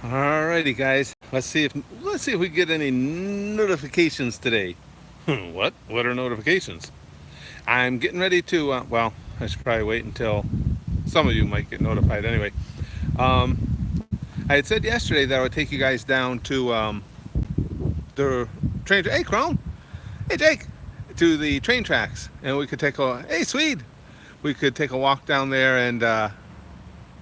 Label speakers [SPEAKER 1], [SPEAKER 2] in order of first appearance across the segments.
[SPEAKER 1] Alrighty, guys. Let's see if we get any notifications today. What? What are notifications? I'm getting ready to. Well, I should probably wait until some of you might get notified anyway. I had said yesterday that I would take you guys down to the train. Hey, Crone. Hey, Jake. To the train tracks, and we could take a. Hey, Swede. We could take a walk down there and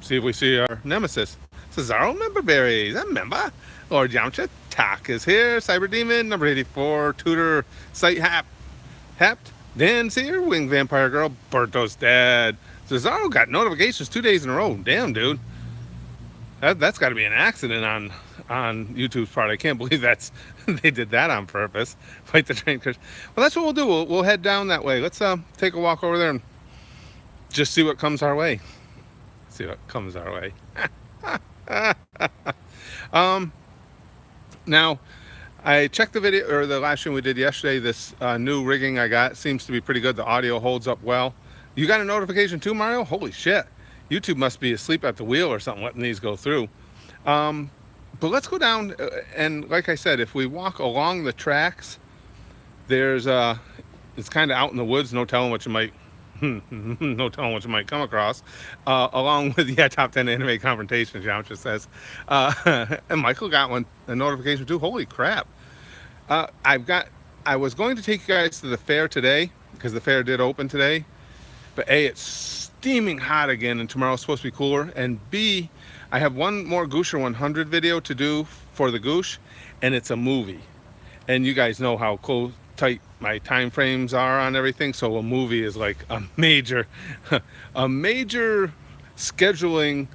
[SPEAKER 1] see if we see our nemesis. Cesaro member berries, I remember. Lord Yamcha, Tak is here. Cyber Demon, number 84. Tutor, Sight Hapt. Dan Seer, Wing Vampire Girl. Berto's dead. Cesaro got notifications 2 days in a row. Damn, dude. That's got to be an accident on YouTube's part. I can't believe they did that on purpose. Fight the train. Well, that's what we'll do. We'll head down that way. Let's take a walk over there and just see what comes our way. See what comes our way. Now, I checked the video or the last stream we did yesterday. This new rigging I got seems to be pretty good. The audio holds up well. You got a notification too, Mario? Holy shit! YouTube must be asleep at the wheel or something, letting these go through. But let's go down and, like I said, if we walk along the tracks, there's it's kind of out in the woods. No telling what you might no telling what you might come across, along with top 10 anime confrontations. Yamcha says, and Michael got a notification too. Holy crap! I was going to take you guys to the fair today because the fair did open today, but A, it's steaming hot again, and tomorrow's supposed to be cooler. And B, I have one more Goosher 100 video to do for the Goosh, and it's a movie. And you guys know how tight my time frames are on everything, so a movie is like a major a major scheduling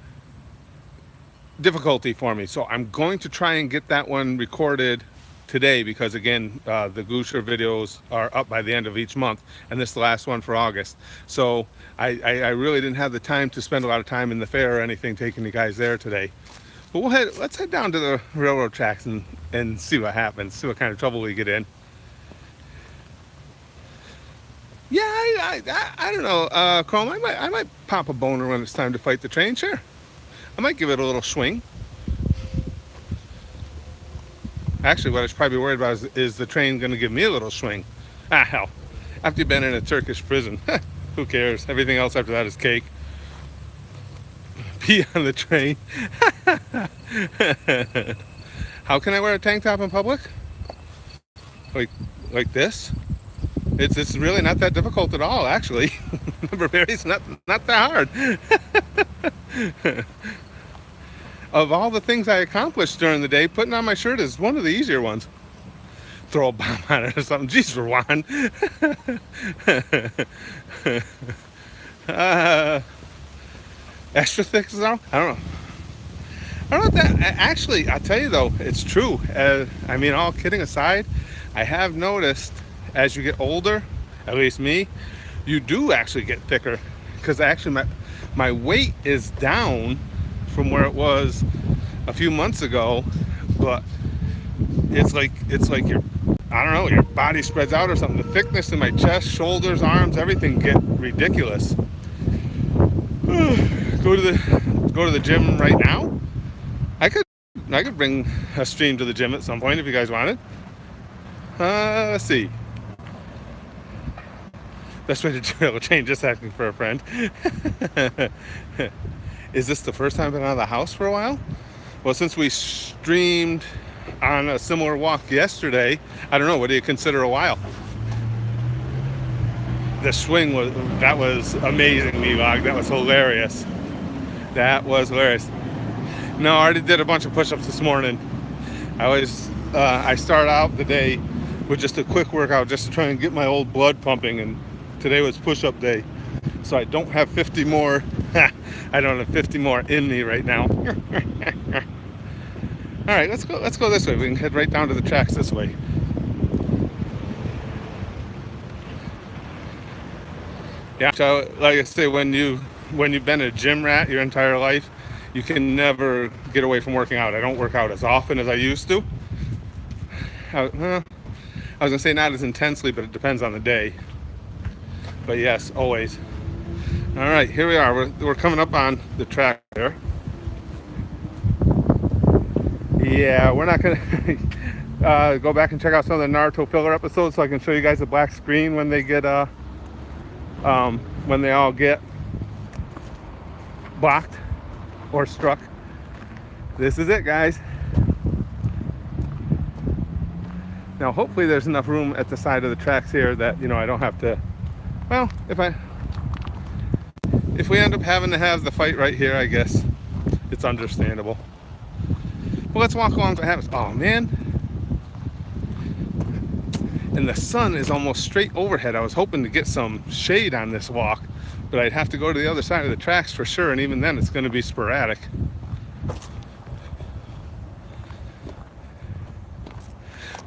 [SPEAKER 1] difficulty for me. So I'm going to try and get that one recorded today because, again, the Goosher videos are up by the end of each month, and this is the last one for August. So I really didn't have the time to spend a lot of time in the fair or anything taking you guys there today. But let's head down to the railroad tracks and see what happens, see what kind of trouble we get in. Yeah, I don't know, Chrome. I might pop a boner when it's time to fight the train. Sure, I might give it a little swing. Actually, what I should probably be worried about is the train going to give me a little swing. Ah, hell. After you've been in a Turkish prison, who cares? Everything else after that is cake. Pee on the train. How can I wear a tank top in public? Like this? It's really not that difficult at all, actually. Number berries, not that hard. Of all the things I accomplished during the day, putting on my shirt is one of the easier ones. Throw a bomb on it or something. Jeez, Rowan. Extra thick as I don't know what that. Actually, I'll tell you though, it's true. I mean, all kidding aside, I have noticed as you get older, at least me, you do actually get thicker. Because actually, my weight is down from where it was a few months ago, but it's like your, I don't know, your body spreads out or something. The thickness in my chest, shoulders, arms, everything get ridiculous. Go to the gym right now. I could bring a stream to the gym at some point if you guys wanted. Let's see. Best way to trail a train, just asking for a friend. Is this the first time I've been out of the house for a while? Well, since we streamed on a similar walk yesterday, I don't know, what do you consider a while? The swing was amazing, Mevog. That was hilarious. That was hilarious. No, I already did a bunch of push-ups this morning. I start out the day with just a quick workout just to try and get my old blood pumping, and today was push-up day. So I don't have 50 more. I don't have 50 more in me right now. All right, let's go this way. We can head right down to the tracks this way. Yeah. So, like I say, when you've been a gym rat your entire life, you can never get away from working out. I don't work out as often as I used to. I was gonna say not as intensely, but it depends on the day. But yes, always. All right, here we are. We're coming up on the track there. Yeah, we're not gonna go back and check out some of the Naruto filler episodes so I can show you guys the black screen when they get when they all get blocked or struck. This is it, guys. Now hopefully there's enough room at the side of the tracks here that, you know, I don't have to, well, if we end up having to have the fight right here, I guess it's understandable. But let's walk along to happens. Oh man. And the sun is almost straight overhead. I was hoping to get some shade on this walk, but I'd have to go to the other side of the tracks for sure, and even then it's going to be sporadic.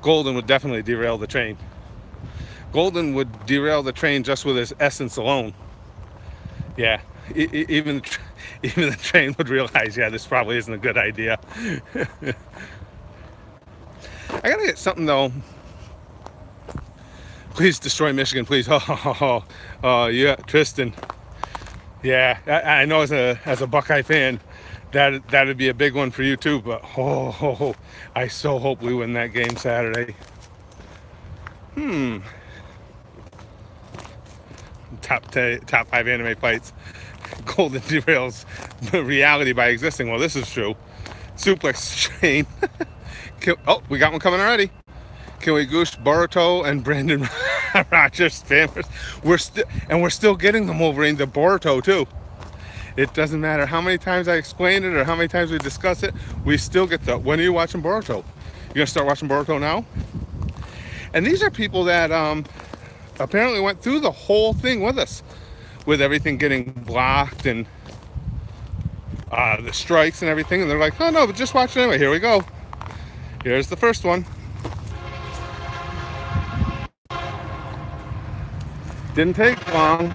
[SPEAKER 1] Golden would definitely derail the train. Golden would derail the train just with his essence alone. Yeah, even the train would realize, yeah, this probably isn't a good idea. I gotta get something though. Please destroy Michigan, please. Oh, yeah, Tristan. Yeah, I know as a Buckeye fan, that'd be a big one for you too. But I so hope we win that game Saturday. Top 5 anime fights. Golden derails reality by existing. Well, this is true. Suplex train. Oh, we got one coming already. Can we goosh Boruto and Brandon Rogers spammers? We're still getting them Wolverine, the Boruto too. It doesn't matter how many times I explain it or how many times we discuss it, we still get the, when are you watching Boruto? You gonna start watching Boruto now? And these are people that apparently went through the whole thing with us, with everything getting blocked and the strikes and everything, and they're like, oh no, but just watch it anyway. Here we go. Here's the first one. Didn't take long.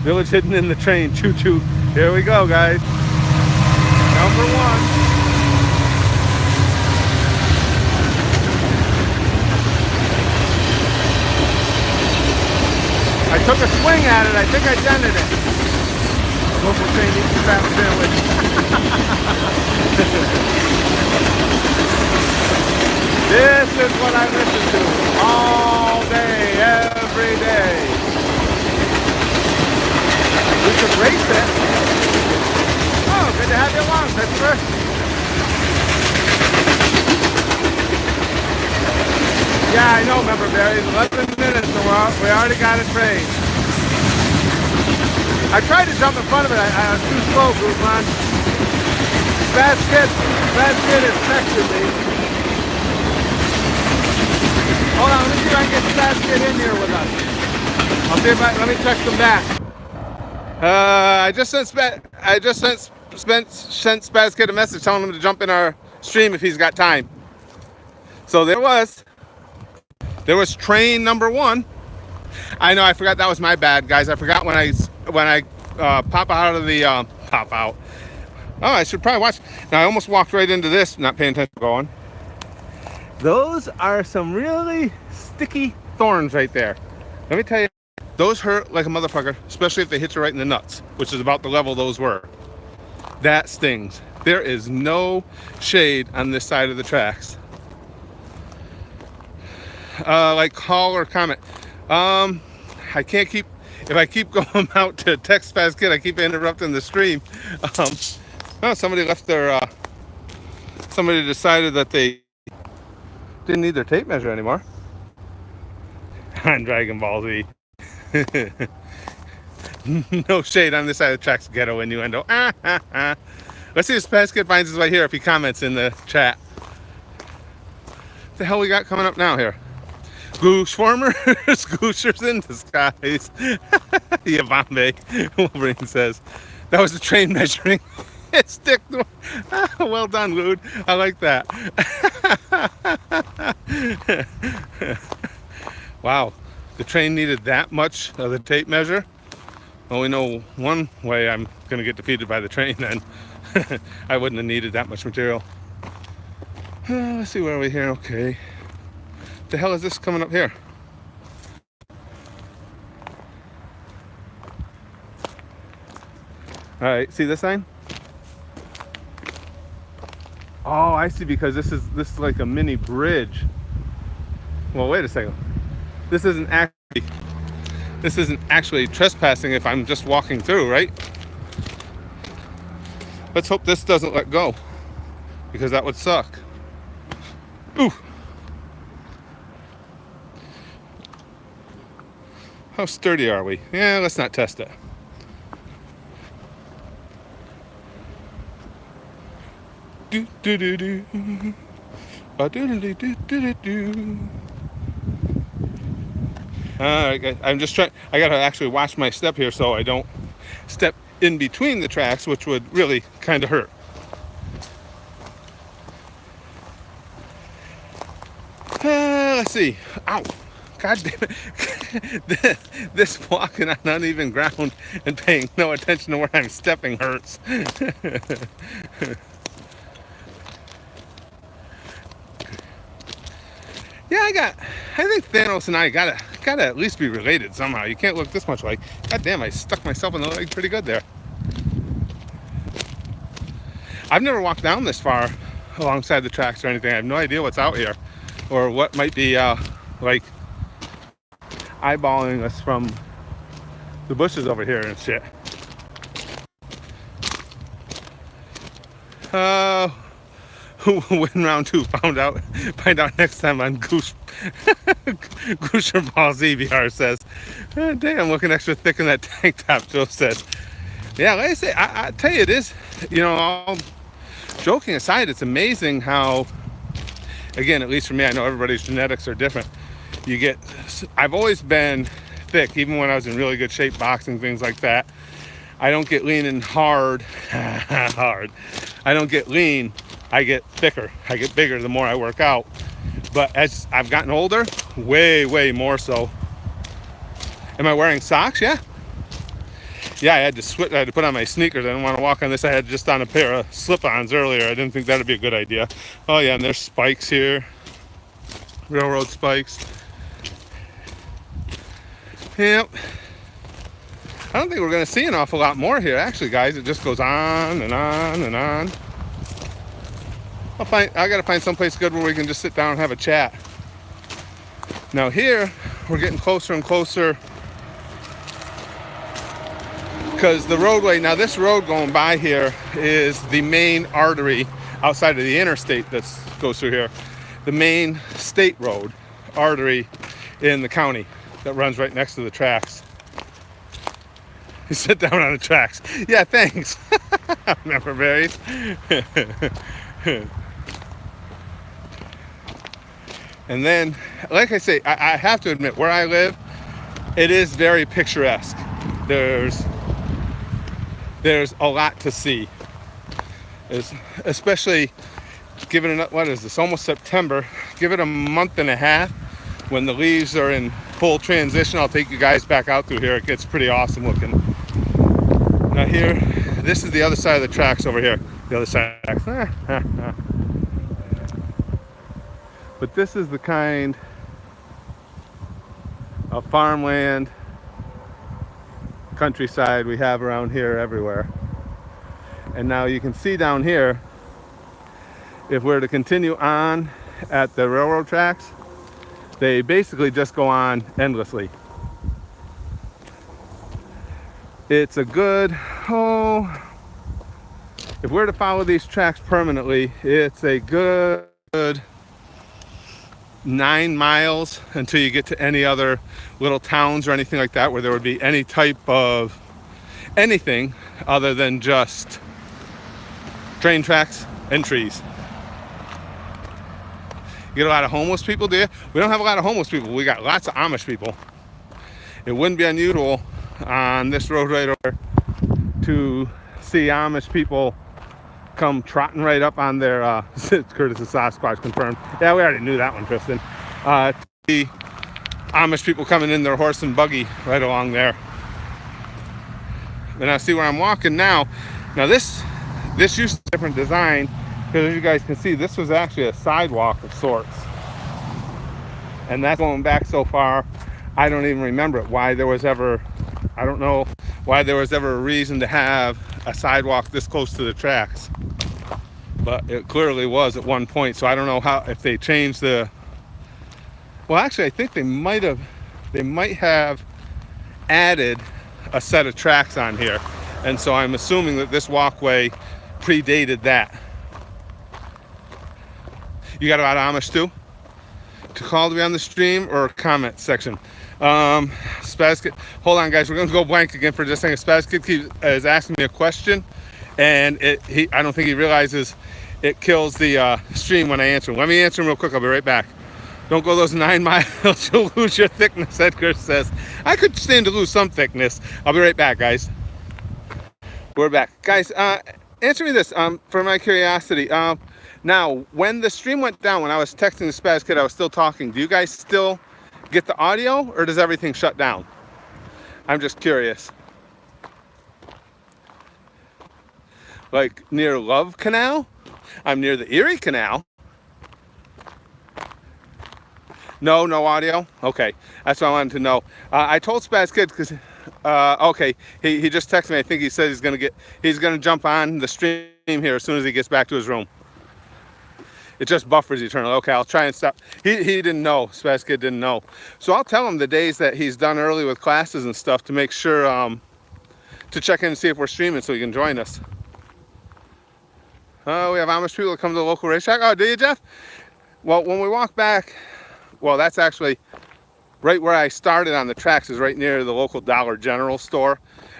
[SPEAKER 1] Village hidden in the train. Choo choo. Here we go, guys. Number one. I took a swing at it. I think I dented it. Local train eats a fat sandwich. This is what I listen to all day, every day. We could race it. Oh, good to have you along, Christopher. Yeah, I know, member Barry. 11 minutes, so we already got it trained. I tried to jump in front of it. I was too slow, Guzman. Spaz Kid is texting me. Hold on, let me see if I can get Spaz Kid in here with us. I'll see if let me text him back. I just sent Spaz Kid a message telling him to jump in our stream if he's got time. So there was train number one. I know, I forgot, that was my bad, guys. I forgot when I pop out of the pop out. Oh, I should probably watch. Now I almost walked right into this, not paying attention going. Those are some really sticky thorns right there. Let me tell you, those hurt like a motherfucker, especially if they hit you right in the nuts, which is about the level those were. That stings. There is no shade on this side of the tracks. Like call or comment. I can't keep, if I keep going out to text Spaz Kid, I keep interrupting the stream. Oh, somebody left their, somebody decided that they didn't need their tape measure anymore. On Dragon Ball Z. No shade on this side of the tracks, ghetto innuendo. Let's see if Spaz Kid finds his way here if he comments in the chat. What the hell we got coming up now here? Goose formers, gooshers in disguise. Yavambe, Wolverine says. That was the train measuring its dick. Well done, Lude. I like that. Wow, the train needed that much of the tape measure? Well, we know one way I'm going to get defeated by the train then. I wouldn't have needed that much material. Let's see, where are we here? Okay. The hell is this coming up here? All right, see this sign? Oh, I see, because this is like a mini bridge. Well, wait a second. This isn't actually trespassing if I'm just walking through, right? Let's hope this doesn't let go, because that would suck. Ooh. How sturdy are we? Yeah, let's not test it. Do do do do. Do do do do do do. All right, guys. I'm just trying. I gotta actually watch my step here so I don't step in between the tracks, which would really kind of hurt. Let's see. Ow. God damn it. This walking on uneven ground and paying no attention to where I'm stepping hurts. Yeah, I think Thanos and I gotta at least be related somehow. You can't look this much like. God damn, I stuck myself in the leg pretty good there. I've never walked down this far alongside the tracks or anything. I have no idea what's out here or what might be like eyeballing us from the bushes over here and shit. Win round 2. Find out next time on Goose Ball ZBR says. Damn, looking extra thick in that tank top, Joe says. Yeah, like I say, I tell you, it is, all joking aside, it's amazing how, again, at least for me, I know everybody's genetics are different. I've always been thick, even when I was in really good shape, boxing, things like that. I don't get lean and hard. I don't get lean. I get thicker. I get bigger the more I work out. But as I've gotten older, way, way more so. Am I wearing socks? Yeah. Yeah, I had to put on my sneakers. I didn't want to walk on this. I had just on a pair of slip-ons earlier. I didn't think that'd be a good idea. Oh yeah, and there's spikes here. Railroad spikes. Yep. I don't think we're going to see an awful lot more here, actually, guys. It just goes on and on and on. I got to find someplace good where we can just sit down and have a chat. Now here, we're getting closer and closer because the roadway, now this road going by here is the main artery outside of the interstate that goes through here. The main state road artery in the county that runs right next to the tracks. You sit down on the tracks. Yeah, thanks. Remember, Barry? And then, like I say, I have to admit, where I live, it is very picturesque. There's a lot to see. Especially given what is this? Almost September. Give it a month and a half. When the leaves are in full transition, I'll take you guys back out through here. It gets pretty awesome looking. Now here, this is the other side of the tracks over here. The other side of the tracks. But this is the kind of farmland, countryside we have around here everywhere. And now you can see down here, if we're to continue on at the railroad tracks, they basically just go on endlessly. It's a good, if we're to follow these tracks permanently, it's a good 9 miles until you get to any other little towns or anything like that where there would be any type of anything other than just train tracks and trees. You get a lot of homeless people, do you? We don't have a lot of homeless people. We got lots of Amish people. It wouldn't be unusual on this road right over to see Amish people come trotting right up on their Curtis is Sasquatch confirmed. Yeah, we already knew that one, Tristan. The Amish people coming in their horse and buggy right along there. And I see where I'm walking now. Now this used to be a different design, because as you guys can see, this was actually a sidewalk of sorts. And that's going back so far, I don't even remember it. Why there was ever, I don't know why there was ever a reason to have a sidewalk this close to the tracks. But it clearly was at one point, so I don't know how, if they changed the, well, actually I think they might have added a set of tracks on here, and so I'm assuming that this walkway predated that. You got a lot of Amish too? To call to be on the stream or comment section? Spaz Kid, hold on guys, we're going to go blank again for just a second. Spaz Kid is asking me a question, and I don't think he realizes it kills the stream when I answer him. Let me answer him real quick, I'll be right back. Don't go those 9 miles, you'll lose your thickness, Edgar says. I could stand to lose some thickness. I'll be right back, guys. We're back. Guys, answer me this, for my curiosity. Now, when the stream went down, when I was texting the Spaz Kid, I was still talking. Do you guys still get the audio, or does everything shut down? I'm just curious. Like near Love Canal? I'm near the Erie Canal. No audio? Okay, that's what I wanted to know. I told Spaz Kid because, okay, he just texted me. I think he said he's gonna jump on the stream here as soon as he gets back to his room. It just buffers eternally. Okay, I'll try and stop. He didn't know. Spaz Kid didn't know. So I'll tell him the days that he's done early with classes and stuff to make sure to check in and see if we're streaming so he can join us. We have Amish people that come to the local racetrack. Oh, do you, Jeff? Well, when we walk back, well, that's actually right where I started on the tracks, is right near the local Dollar General store.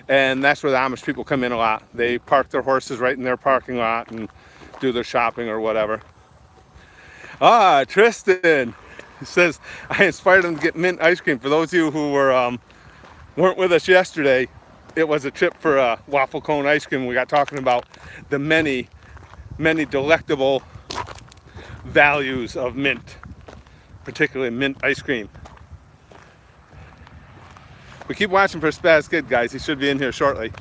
[SPEAKER 1] And that's where the Amish people come in a lot. They park their horses right in their parking lot and do their shopping or whatever. Tristan says, I inspired him to get mint ice cream. For those of you who weren't with us yesterday, it was a trip for waffle cone ice cream. We got talking about the many delectable values of mint, particularly mint ice cream. We keep watching for Spaz Kid, guys. He should be in here shortly.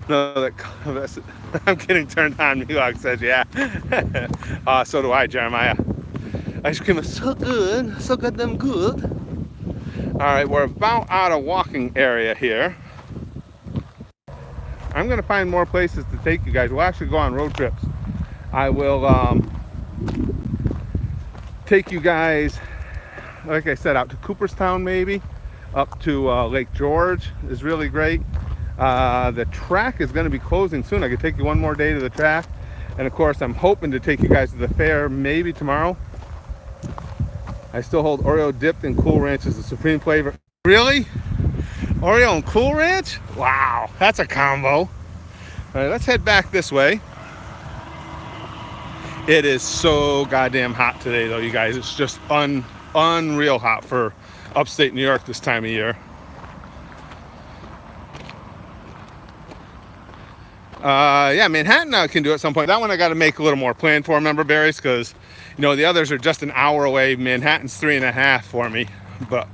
[SPEAKER 1] No, I'm getting turned on. Milog says, yeah. So do I, Jeremiah. Ice cream is so good, so goddamn good. All right, we're about out of walking area here. I'm gonna find more places to take you guys. We'll actually go on road trips. I will take you guys, like I said, out to Cooperstown maybe, up to Lake George is really great. The track is going to be closing soon. I could take you one more day to the track, and of course I'm hoping to take you guys to the fair maybe tomorrow. I still hold Oreo dipped and Cool Ranch as the supreme flavor. Really? Oreo and Cool Ranch? Wow, that's a combo. All right, let's head back this way. It is so goddamn hot today though, you guys. It's just unreal hot for upstate New York this time of year. Yeah, Manhattan can do it at some point. That one I got to make a little more plan for, remember, Barry's, because you know the others are just an hour away. Manhattan's 3.5 for me, but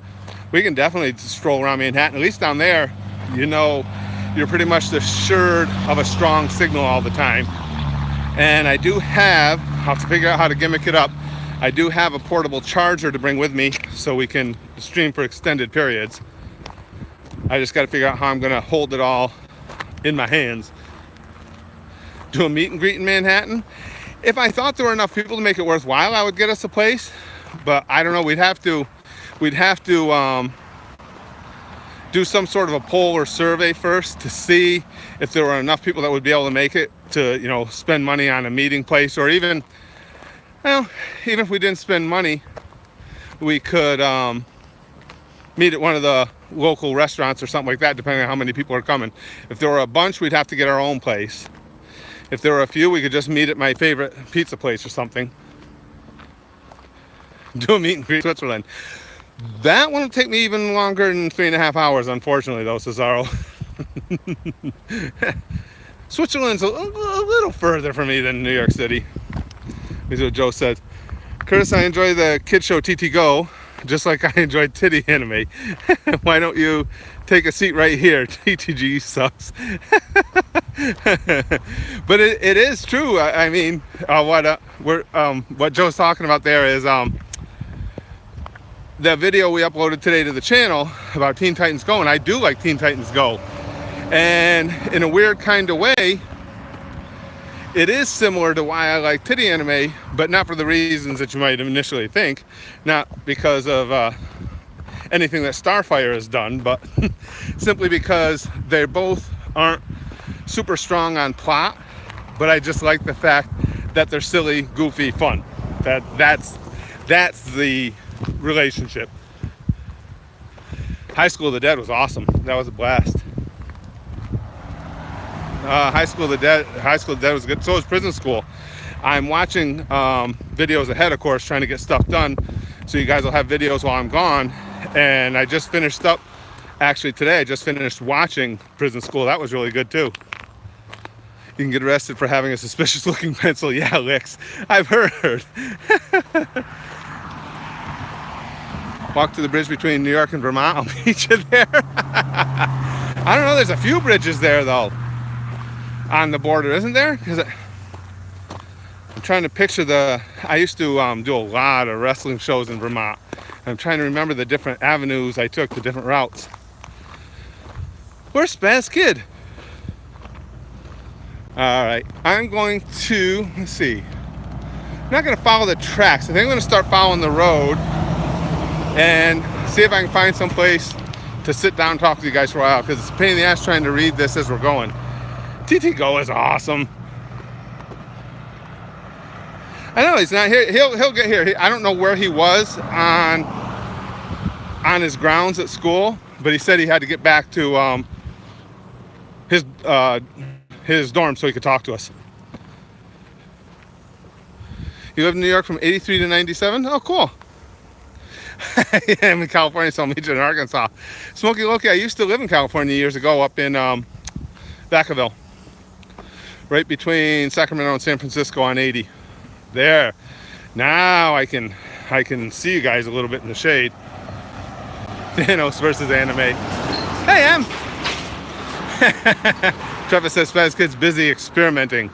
[SPEAKER 1] we can definitely stroll around Manhattan. At least down there, you know, you're pretty much assured of a strong signal all the time. And I do have, I'll have to figure out how to gimmick it up. I do have a portable charger to bring with me so we can stream for extended periods. I just got to figure out how I'm going to hold it all in my hands. Do a meet and greet in Manhattan. If I thought there were enough people to make it worthwhile, I would get us a place. But I don't know. We'd have to do some sort of a poll or survey first to see if there were enough people that would be able to make it to, you know, spend money on a meeting place, or even, well, even if we didn't spend money, we could meet at one of the local restaurants or something like that, depending on how many people are coming. If there were a bunch, we'd have to get our own place. If there were a few, we could just meet at my favorite pizza place or something. Do a meet and greet in Switzerland. That one will take me even longer than 3.5 hours, unfortunately, though, Cesaro. Switzerland's a little further for me than New York City. This is what Joe said. Curtis, I enjoy the kid show TT Go, just like I enjoyed titty anime. Why don't you take a seat right here? TTG sucks. But it is true. I mean, what Joe's talking about there is the video we uploaded today to the channel about Teen Titans Go, and I do like Teen Titans Go. And in a weird kind of way, it is similar to why I like titty anime, but not for the reasons that you might initially think. Not because of anything that Starfire has done, but simply because they both aren't super strong on plot. But I just like the fact that they're silly, goofy, fun. That's the relationship. High School of the Dead was awesome. That was a blast. High School of the Dead was good. So was Prison School. I'm watching videos ahead, of course, trying to get stuff done, so you guys will have videos while I'm gone. And I just finished up, actually today, I just finished watching Prison School. That was really good too. You can get arrested for having a suspicious looking pencil. Yeah, Licks, I've heard. Walk to the bridge between New York and Vermont. I'll meet you there. I don't know, there's a few bridges there though on the border, isn't there? Because I'm trying to picture I used to do a lot of wrestling shows in Vermont. I'm trying to remember the different avenues I took, the different routes. Where's Spaz Kid? All right, I'm going to, let's see. I'm not going to follow the tracks. I think I'm going to start following the road and see if I can find some place to sit down and talk to you guys for a while, because it's a pain in the ass trying to read this as we're going. TT Go is awesome. I know he's not here. He'll get here. I don't know where he was on his grounds at school, but he said he had to get back to his dorm so he could talk to us. You lived in New York from 83 to 97? Oh, cool. Yeah, I'm in California, so I'm in Arkansas. Smokey Loki, I used to live in California years ago up in Vacaville, right between Sacramento and San Francisco on 80. There. Now I can see you guys a little bit in the shade. Thanos versus anime. Hey, Em. Travis says Spaz Kid's busy experimenting.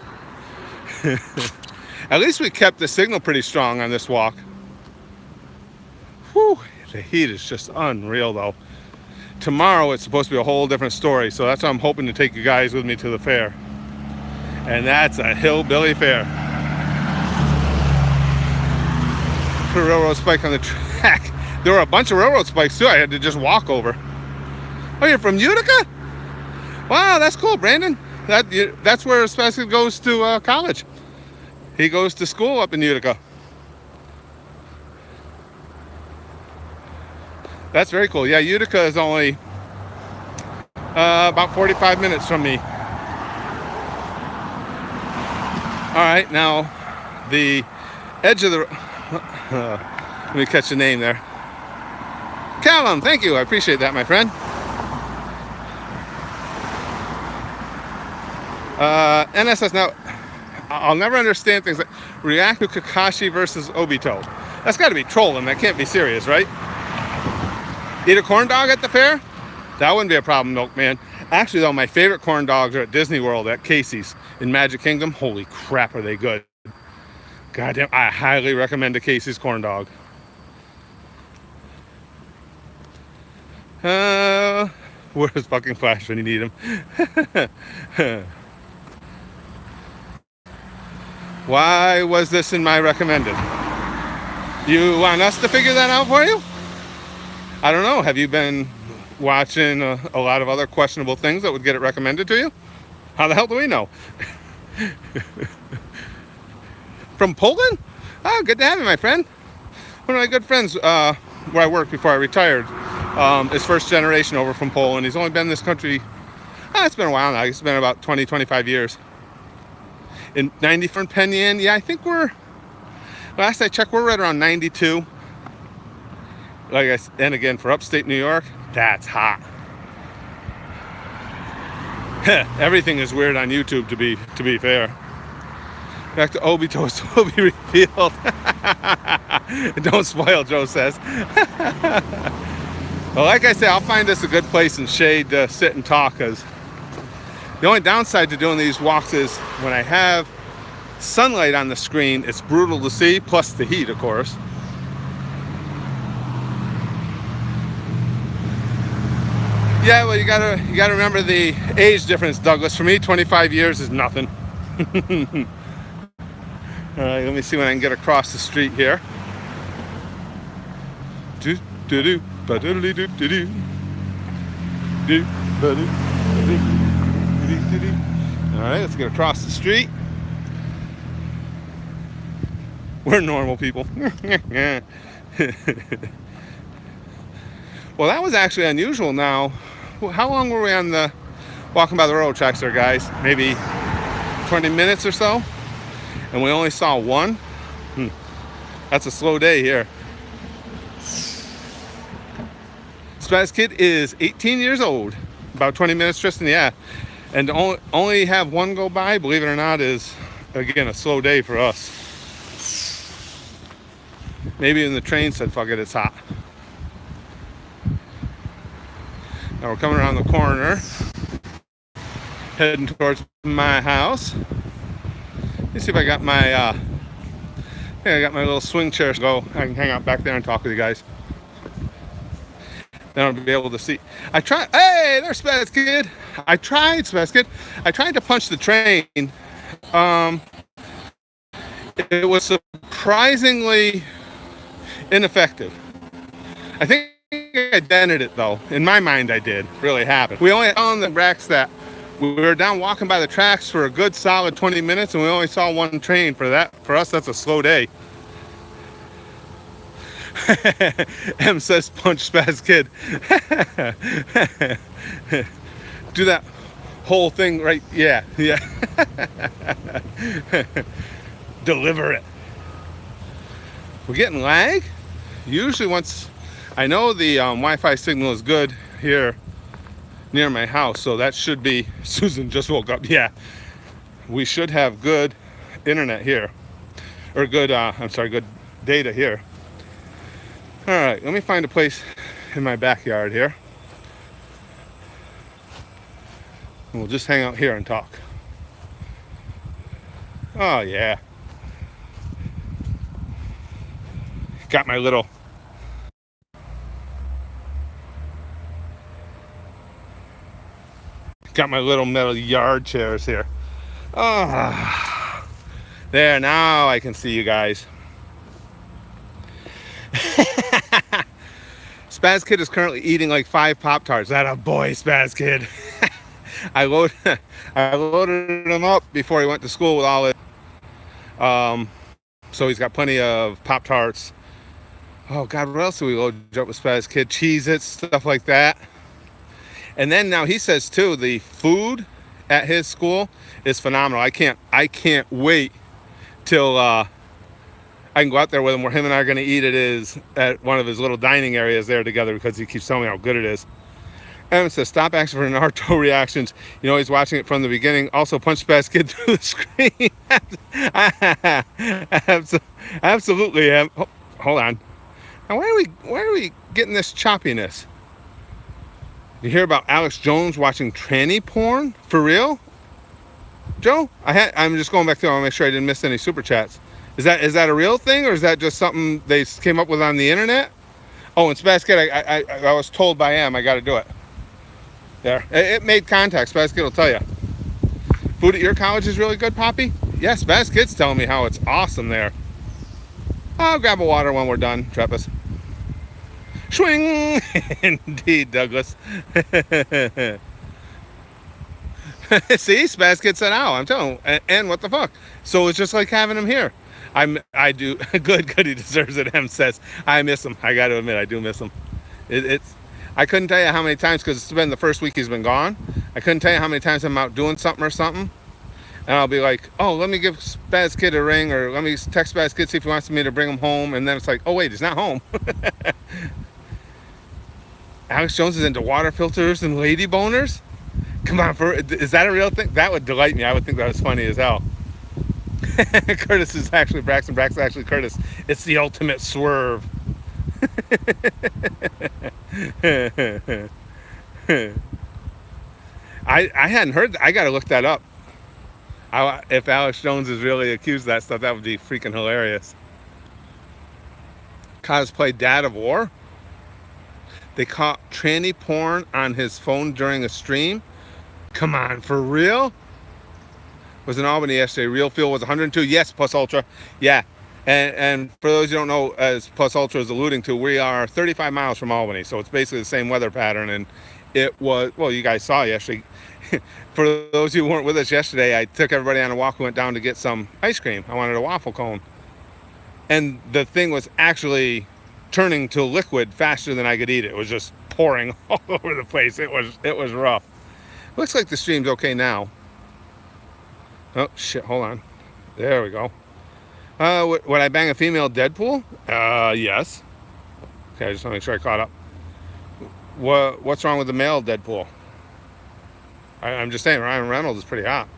[SPEAKER 1] At least we kept the signal pretty strong on this walk. Whew, the heat is just unreal though. Tomorrow it's supposed to be a whole different story, so that's why I'm hoping to take you guys with me to the fair. And that's a hillbilly fair. Put a railroad spike on the track. There were a bunch of railroad spikes too. I had to just walk over. Oh, you're from Utica? Wow, that's cool, Brandon. That's where Spaz Kid goes to college. He goes to school up in Utica. That's very cool. Yeah, Utica is only about 45 minutes from me. All right, now the edge of the... let me catch the name there. Callum, thank you. I appreciate that, my friend. NSS, now, I'll never understand things like react to Kakashi versus Obito. That's got to be trolling. That can't be serious, right? Eat a corn dog at the fair? That wouldn't be a problem, Milkman. Actually, though, my favorite corn dogs are at Disney World at Casey's in Magic Kingdom. Holy crap, are they good. Goddamn, I highly recommend a Casey's corn dog. Where's fucking Flash when you need him? Why was this in my recommended? You want us to figure that out for you? I don't know. Have you been watching a lot of other questionable things that would get it recommended to you? How the hell do we know? From Poland? Oh, good to have you, my friend. One of my good friends where I worked before I retired is first generation over from Poland. He's only been in this country, it's been a while now. It's been about 20, 25 years. In 90 from Penyan, yeah, I think last I checked, we're right around 92. Like I said, and again, for upstate New York, that's hot. Everything is weird on YouTube, to be fair. Back to Obito's will be revealed. Don't spoil, Joe says. Well, like I say, I'll find us a good place in shade to sit and talk, because the only downside to doing these walks is when I have sunlight on the screen, it's brutal to see, plus the heat, of course. Yeah, well, you gotta remember the age difference, Douglas. For me, 25 years is nothing. All right, let me see when I can get across the street here. Do do do ba do do do do do do ba do do do do. All right, let's get across the street. We're normal people. Well, that was actually unusual. Now, how long were we on the walking by the railroad tracks there, guys? Maybe 20 minutes or so, and we only saw one. That's a slow day here. Spaz Kid is 18 years old. About 20 minutes, Tristan, yeah. And to only have one go by, believe it or not, is, again, a slow day for us. Maybe even the train said, fuck it, it's hot. Now we're coming around the corner, heading towards my house. Let's see if I got my, I got my little swing chair to go. I can hang out back there and talk with you guys. Then I'll be able to see. I tried. Hey, there's Spaz Kid. Spaz Kid. I tried to punch the train. It was surprisingly ineffective. I think I dented it though. In my mind, I did. Really happened. We only on the racks that we were down walking by the tracks for a good solid 20 minutes, and we only saw one train. For us, that's a slow day. M says punch Spaz Kid. Do that whole thing right. Yeah. Deliver it. We're getting lag. Usually once I know the Wi-Fi signal is good here near my house, so that should be. Susan just woke up. Yeah, we should have good internet here, or good good data here. All right, let me find a place in my backyard here, and we'll just hang out here and talk. Oh yeah, got my little metal yard chairs here. Oh, there, now I can see you guys. Spaz Kid is currently eating like 5 Pop-Tarts. That a boy, Spaz Kid. I loaded him up before he went to school with all it. So he's got plenty of Pop-Tarts. Oh God, what else do we load up with Spaz Kid? Cheez-Its, stuff like that. And then now he says too, the food at his school is phenomenal. I can't wait till I can go out there with him, where him and I are going to eat. It is at one of his little dining areas there together, because he keeps telling me how good it is. Evan says, stop asking for Naruto reactions. You know, he's watching it from the beginning. Also, punch Spaz Kid through the screen. Absolutely. Hold on. Now, why are we getting this choppiness? You hear about Alex Jones watching tranny porn? For real? Joe? I'm just going back through. I want to make sure I didn't miss any super chats. Is that a real thing, or is that just something they came up with on the internet? Oh, and Spaz Kid, I was told by I got to do it. There. It made contact. Spaz Kid will tell you. Food at your college is really good, Poppy? Yes, Spaz Kid's telling me how it's awesome there. I'll grab a water when we're done, Treppus. Swing! Indeed, Douglas. See, Spaz Kid said, "Ow!" I'm telling him. And what the fuck? So it's just like having him here. I do good. He deserves it. M says, I miss him. I got to admit, I do miss him. I couldn't tell you how many times, because it's been the first week he's been gone. I couldn't tell you how many times I'm out doing something, and I'll be like, oh, let me give Spaz Kid a ring, or let me text Spaz Kid, see if he wants me to bring him home, and then it's like, oh wait, he's not home. Alex Jones is into water filters and lady boners. Come on, is that a real thing? That would delight me. I would think that was funny as hell. Curtis is actually Braxton. Braxton actually Curtis. It's the ultimate swerve. I hadn't heard. I gotta look that up. If Alex Jones is really accused of that stuff, that would be freaking hilarious. Cosplay Dad of War. They caught tranny porn on his phone during a stream. Come on, for real? Was in Albany yesterday. Real fuel was 102. Yes, Plus Ultra. Yeah. And for those who don't know, as Plus Ultra is alluding to, we are 35 miles from Albany. So it's basically the same weather pattern. And it was, well, you guys saw yesterday. For those who weren't with us yesterday, I took everybody on a walk. We went down to get some ice cream. I wanted a waffle cone. And the thing was actually turning to liquid faster than I could eat it. It was just pouring all over the place. It was rough. Looks like the stream's okay now. Oh shit, hold on. There we go. Would I bang a female Deadpool? Yes. Okay, I just want to make sure I caught up. What's wrong with the male Deadpool? I'm just saying, Ryan Reynolds is pretty hot.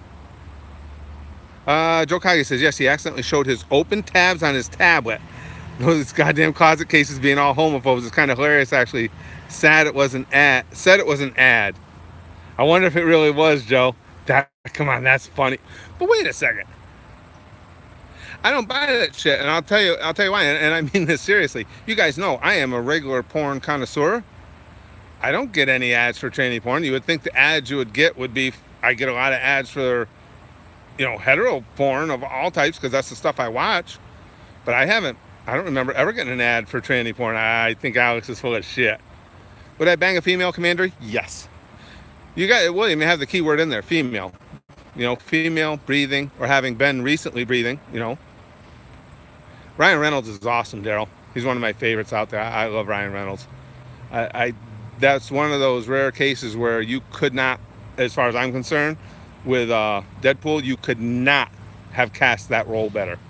[SPEAKER 1] Joe Kage says, yes, he accidentally showed his open tabs on his tablet. Those goddamn closet cases being all homophobes is kind of hilarious, actually. Said it was an ad. I wonder if it really was, Joe. Come on, that's funny. But wait a second. I don't buy that shit, and I'll tell you why. And I mean this seriously. You guys know I am a regular porn connoisseur. I don't get any ads for tranny porn. You would think the ads you would get would be. I get a lot of ads for, hetero porn of all types because that's the stuff I watch. But I don't remember ever getting an ad for tranny porn. I think Alex is full of shit. Would I bang a female commander? Yes. William, you have the key word in there, female. Female, breathing, or having been recently breathing, Ryan Reynolds is awesome, Daryl. He's one of my favorites out there. I love Ryan Reynolds. That's one of those rare cases where you could not, as far as I'm concerned, with Deadpool, you could not have cast that role better.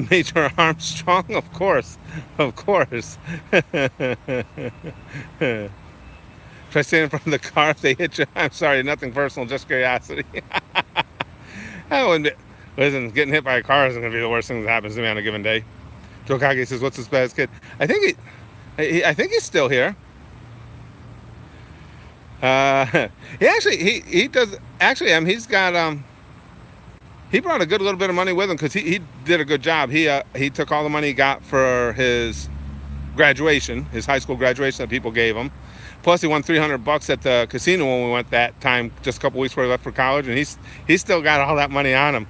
[SPEAKER 1] Major Armstrong, of course. Try standing from the car if they hit you. I'm sorry, nothing personal, just curiosity. I wouldn't be. Listen, getting hit by a car isn't going to be the worst thing that happens to me on a given day. Joe Kage says, "What's his best kid?" I think he's still here. He does. Actually, he's got he brought a good little bit of money with him because he did a good job. He took all the money he got for his graduation, his high school graduation that people gave him. Plus, he won $300 at the casino when we went that time, just a couple weeks before he left for college, and he's still got all that money on him.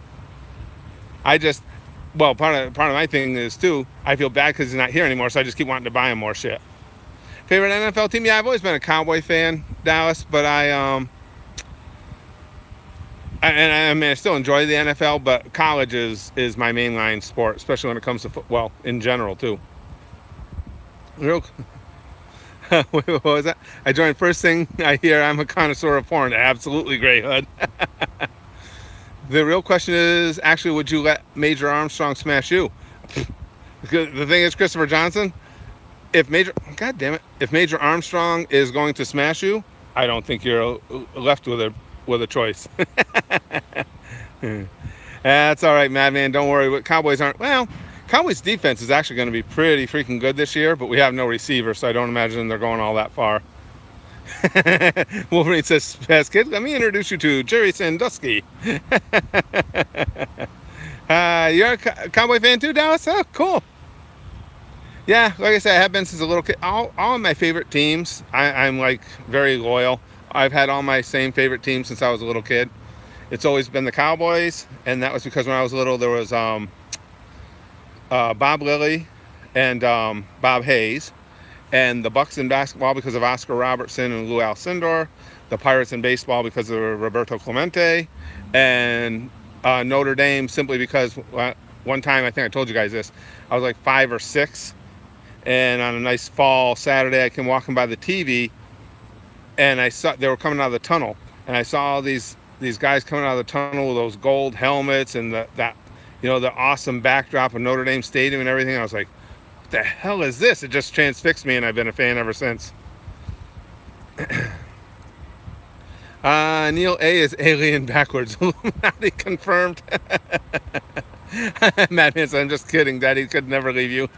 [SPEAKER 1] Part of my thing is too, I feel bad because he's not here anymore, so I just keep wanting to buy him more shit. Favorite NFL team? Yeah, I've always been a Cowboy fan, Dallas, but I still enjoy the NFL, but college is my mainline sport, especially when it comes to football in general too. What was that? I joined first thing I hear. I'm a connoisseur of porn. Absolutely, Grey Hood. The real question is, actually, would you let Major Armstrong smash you? The thing is, Christopher Johnson, if Major Armstrong is going to smash you, I don't think you're left with a choice. That's all right, Madman. Don't worry. Cowboys aren't. Well, Cowboys defense is actually going to be pretty freaking good this year, but we have no receiver, so I don't imagine they're going all that far. Wolverine says, "Best kid, let me introduce you to Jerry Sandusky." You're a Cowboy fan too, Dallas? Oh, cool. Yeah, like I said, I have been since a little kid. All of my favorite teams, I'm like very loyal. I've had all my same favorite teams since I was a little kid. It's always been the Cowboys, and that was because when I was little, there was Bob Lilly and Bob Hayes, and the Bucks in basketball because of Oscar Robertson and Lou Alcindor, the Pirates in baseball because of Roberto Clemente, and Notre Dame simply because one time, I think I told you guys this, I was like 5 or 6, and on a nice fall Saturday, I came walking by the TV, and I saw they were coming out of the tunnel, and I saw all these guys coming out of the tunnel with those gold helmets and the awesome backdrop of Notre Dame Stadium and everything. I was like, what the hell is this? It just transfixed me, and I've been a fan ever since. Neil A is alien backwards. Illuminati confirmed. Madman said, I'm just kidding, Daddy could never leave you.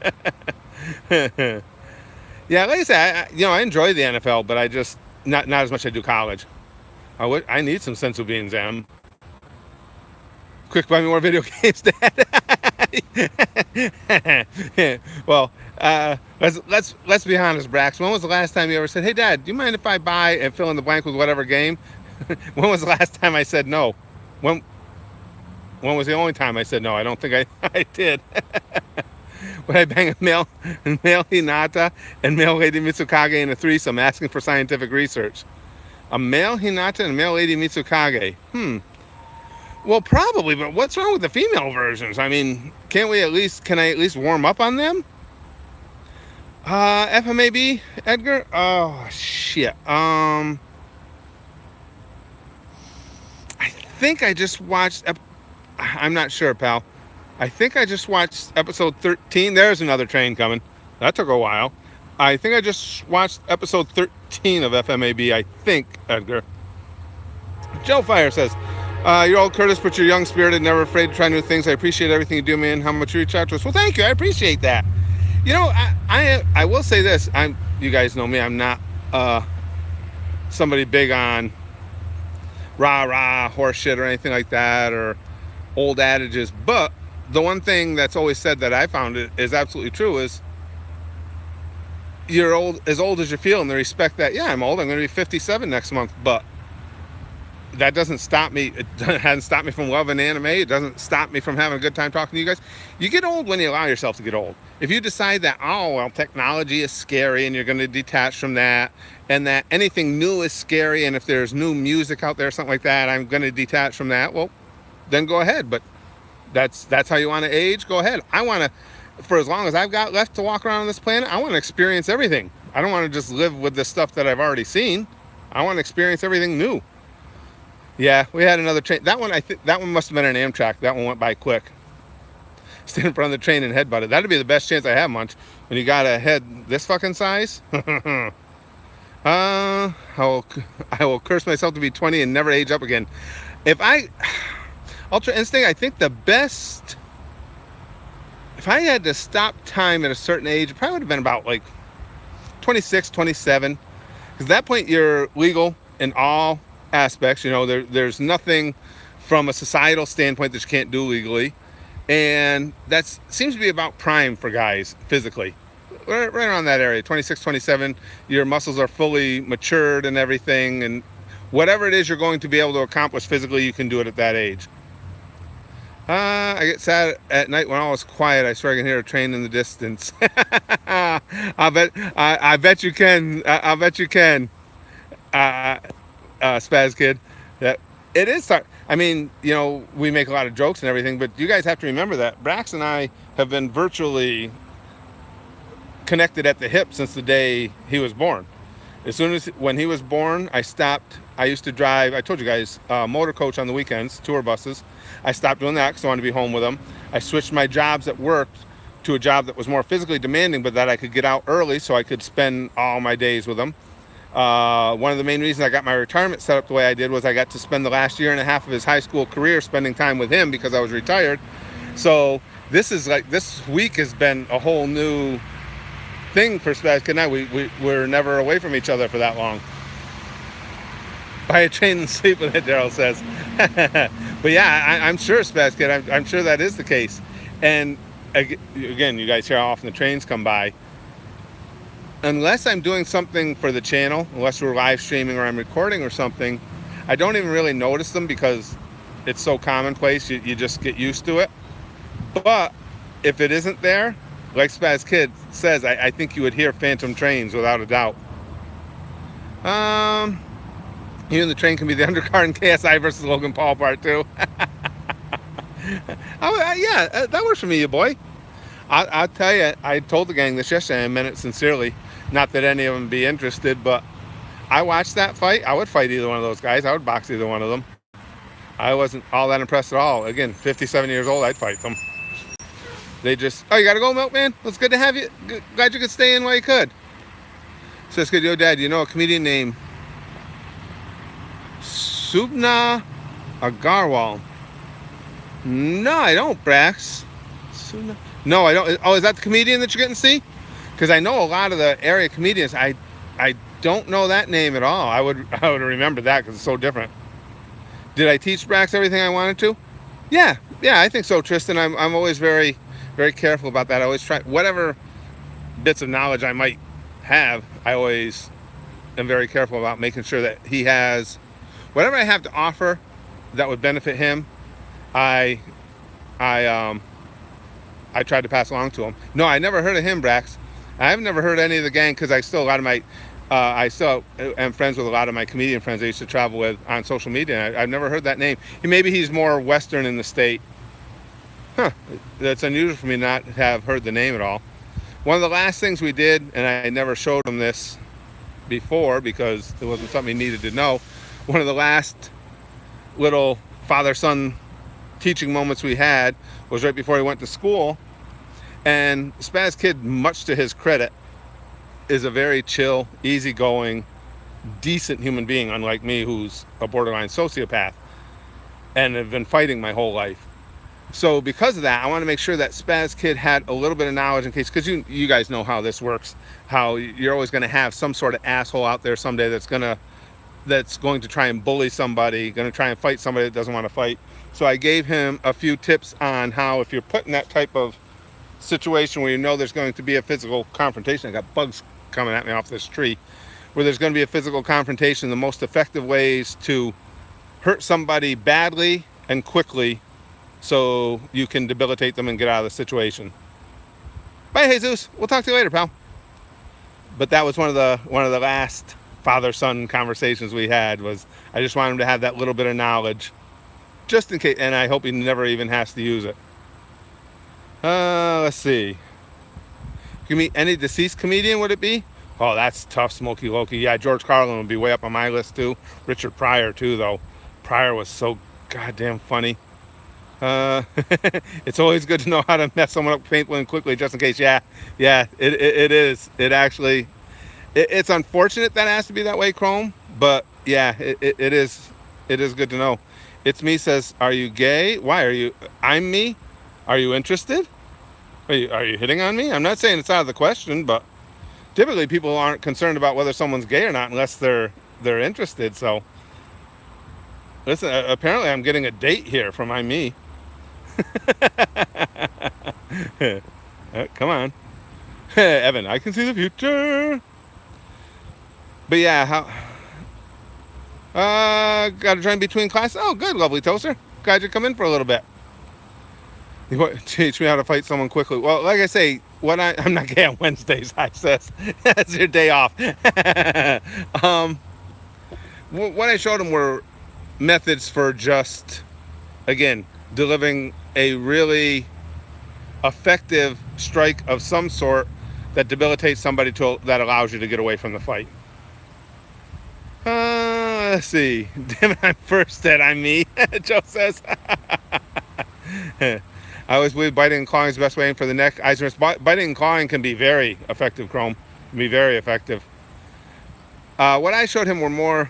[SPEAKER 1] Yeah, like I said, I enjoy the NFL, but I just not as much as I do college. I need some sensu beans, Em. Quick, buy me more video games, Dad. Well, let's be honest, Brax. When was the last time you ever said, "Hey, Dad, do you mind if I buy," and fill in the blank with whatever game? When was the last time I said no? When when was the only time I said no? I don't think I did. When I bang a male Hinata and male Lady Mitsukage in a threesome asking for scientific research. A male Hinata and a male Lady Mitsukage. Well, probably, but what's wrong with the female versions? I mean, can I at least warm up on them? FMAB, Edgar? Oh, shit. I think I just watched, I'm not sure, pal. I think I just watched episode 13. There's another train coming. That took a while. I think I just watched episode 13 of FMAB, I think, Edgar. Joe Fire says, you're old Curtis, but you're young spirited, never afraid to try new things. I appreciate everything you do, man. How much you reach out to us. Well, thank you. I appreciate that. You know, I will say this. You guys know me. I'm not somebody big on rah horse shit or anything like that, or old adages. But the one thing that's always said that I found is absolutely true is you're old as you feel, and they respect that. Yeah, I'm old. I'm going to be 57 next month, but that doesn't stop me. It hasn't stopped me from loving anime. It doesn't stop me from having a good time talking to you guys. You get old when you allow yourself to get old. If you decide that, oh, well, technology is scary and you're going to detach from that, and that anything new is scary, and if there's new music out there, something like that, I'm going to detach from that, well, then go ahead. But that's how you want to age, go ahead. I want to, for as long as I've got left to walk around on this planet, I want to experience everything. I don't want to just live with the stuff that I've already seen. I want to experience everything new. Yeah, we had another train. That one, I think that one must have been an Amtrak. That one went by quick. Stand in front of the train and headbutt it. That'd be the best chance I have, Munch. When you got a head this fucking size. I will curse myself to be 20 and never age up again. Ultra Instinct, I think the best, if I had to stop time at a certain age, it probably would have been about like 26, 27. Because at that point, you're legal in all aspects. You know, there's nothing from a societal standpoint that you can't do legally, and that seems to be about prime for guys physically, right around that area. 26, 27, your muscles are fully matured and everything, and whatever it is you're going to be able to accomplish physically, you can do it at that age. I get sad at night when all is quiet. I swear I can hear a train in the distance. I bet you can. I bet you can. Spaz Kid, that it is. I mean, you know, we make a lot of jokes and everything, but you guys have to remember that Brax and I have been virtually connected at the hip since the day he was born. As soon as when he was born, I stopped. I used to drive, I told you guys, motor coach on the weekends, tour buses. I stopped doing that because I wanted to be home with him. I switched my jobs at work to a job that was more physically demanding, but that I could get out early so I could spend all my days with him. One of the main reasons I got my retirement set up the way I did was I got to spend the last year and a half of his high school career spending time with him because I was retired. So this week has been a whole new thing for Spaz Kid and I. We're never away from each other for that long. Buy a train and sleep with it, Daryl says. But yeah, I'm sure, Spaz Kid, I'm sure that is the case. And again, you guys hear how often the trains come by. Unless I'm doing something for the channel, unless we're live streaming or I'm recording or something, I don't even really notice them because it's so commonplace, you just get used to it. But if it isn't there, like Spaz Kid says, I think you would hear phantom trains without a doubt. Even the train can be the undercar in KSI versus Logan Paul part 2. Yeah, that works for me, you boy. I'll tell you, I told the gang this yesterday, I meant it sincerely. Not that any of them be interested, but I watched that fight. I would fight either one of those guys. I would box either one of them. I wasn't all that impressed at all. Again, 57 years old, I'd fight them. They just, oh, you gotta go, Milkman? Well, it's good to have you. Glad you could stay in while you could. So it's good, yo, Dad, you know a comedian named Subna Agarwal? No, I don't, Brax. No, I don't. Oh, is that the comedian that you're getting to see? Because I know a lot of the area comedians. I don't know that name at all. I would remember that because it's so different. Did I teach Brax everything I wanted to? Yeah, I think so, Tristan. I'm always very, very careful about that. I always try whatever bits of knowledge I might have. I always am very careful about making sure that he has whatever I have to offer that would benefit him. I I I tried to pass along to him. No, I never heard of him, Brax. I've never heard any of the gang because I still am friends with a lot of my comedian friends I used to travel with on social media. I've never heard that name. Maybe he's more Western in the state. Huh. That's unusual for me not to have heard the name at all. One of the last things we did, and I never showed him this before because it wasn't something he needed to know. One of the last little father-son teaching moments we had was right before he went to school. And Spaz Kid, much to his credit, is a very chill, easygoing, decent human being, unlike me, who's a borderline sociopath and have been fighting my whole life. So because of that, I want to make sure that Spaz Kid had a little bit of knowledge in case, because you guys know how this works, how you're always going to have some sort of asshole out there someday that's going to try and bully somebody, going to try and fight somebody that doesn't want to fight. So I gave him a few tips on how, if you're put in that type of situation where you know there's going to be a physical confrontation. I got bugs coming at me off this tree. Where there's going to be a physical confrontation, the most effective ways to hurt somebody badly and quickly so you can debilitate them and get out of the situation. Bye, Jesus. We'll talk to you later, pal. But that was one of the last father-son conversations we had. Was I just wanted him to have that little bit of knowledge, just in case, and I hope he never even has to use it. Let's see. Give me any deceased comedian, would it be? Oh, that's tough, Smokey Loki. Yeah, George Carlin would be way up on my list too. Richard Pryor too, though. Pryor was so goddamn funny. It's always good to know how to mess someone up painfully and quickly, just in case. Yeah, it is. It actually, it's unfortunate that it has to be that way, Chrome. But yeah, it is. It is good to know. It's me says, are you gay? Why are you? I'm me. Are you interested? Are you hitting on me? I'm not saying it's out of the question, but typically people aren't concerned about whether someone's gay or not unless they're interested. So, listen, apparently I'm getting a date here from I'm me. Come on. Evan, I can see the future. But yeah, got to join between classes. Oh, good, lovely toaster. Glad you come in for a little bit. You teach me how to fight someone quickly. Well, like I say, I'm not gay on Wednesdays, I says. That's your day off. What I showed him were methods for just, again, delivering a really effective strike of some sort that debilitates somebody that allows you to get away from the fight. Let's see. Damn it, I'm first dead. I'm me, Joe says. I always believe biting and clawing is the best way in for the neck. Eyes and wrists. Biting and clawing can be very effective, Chrome. Can be very effective. What I showed him were more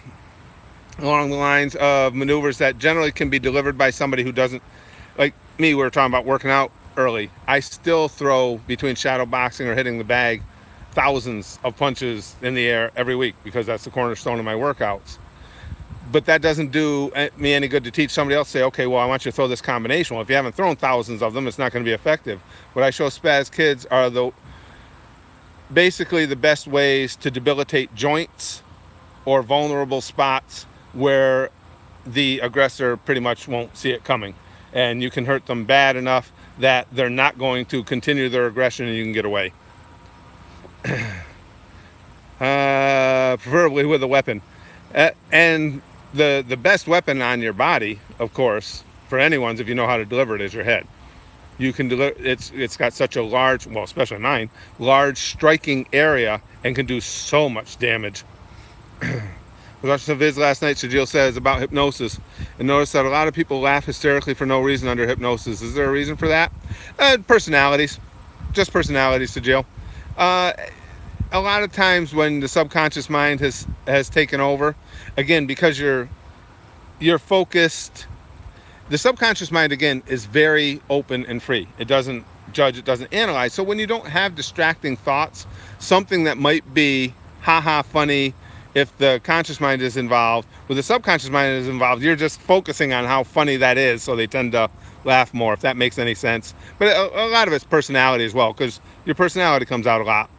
[SPEAKER 1] along the lines of maneuvers that generally can be delivered by somebody who doesn't, like me, we were talking about working out early. I still throw, between shadow boxing or hitting the bag, thousands of punches in the air every week because that's the cornerstone of my workouts. But that doesn't do me any good to teach somebody else to say, okay, well, I want you to throw this combination. Well, if you haven't thrown thousands of them, it's not going to be effective. What I show Spaz Kids are basically the best ways to debilitate joints or vulnerable spots where the aggressor pretty much won't see it coming. And you can hurt them bad enough that they're not going to continue their aggression and you can get away. Preferably with a weapon. And the best weapon on your body, of course, for anyone's, if you know how to deliver it, is your head. You can deliver. It's got such a large, well, especially mine, large striking area and can do so much damage. I was watching some vids last night, Sajil says, about hypnosis, and noticed that a lot of people laugh hysterically for no reason under hypnosis. Is there a reason for that? Personalities. Just personalities, Sajil. A lot of times when the subconscious mind has taken over, again, because you're focused, the subconscious mind, again, is very open and free. It doesn't judge, it doesn't analyze. So when you don't have distracting thoughts, something that might be haha funny, if the conscious mind is involved, when the subconscious mind is involved, you're just focusing on how funny that is, so they tend to laugh more, if that makes any sense. But a lot of it's personality as well, because your personality comes out a lot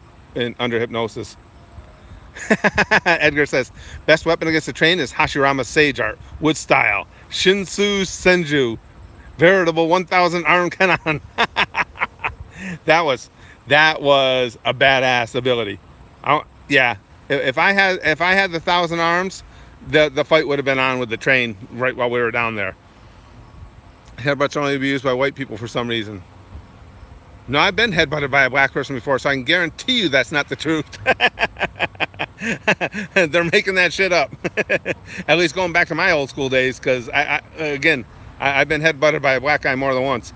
[SPEAKER 1] under hypnosis. Edgar says, best weapon against the train is Hashirama's Sage Art, wood style, Shinsu Senju, veritable 1,000 arm cannon. that was a badass ability. Yeah, if I had the 1,000 arms, the fight would have been on with the train right while we were down there. Headbutts only be used by white people for some reason. No, I've been headbutted by a black person before, so I can guarantee you that's not the truth. They're making that shit up. At least going back to my old school days, because I've been headbutted by a black guy more than once.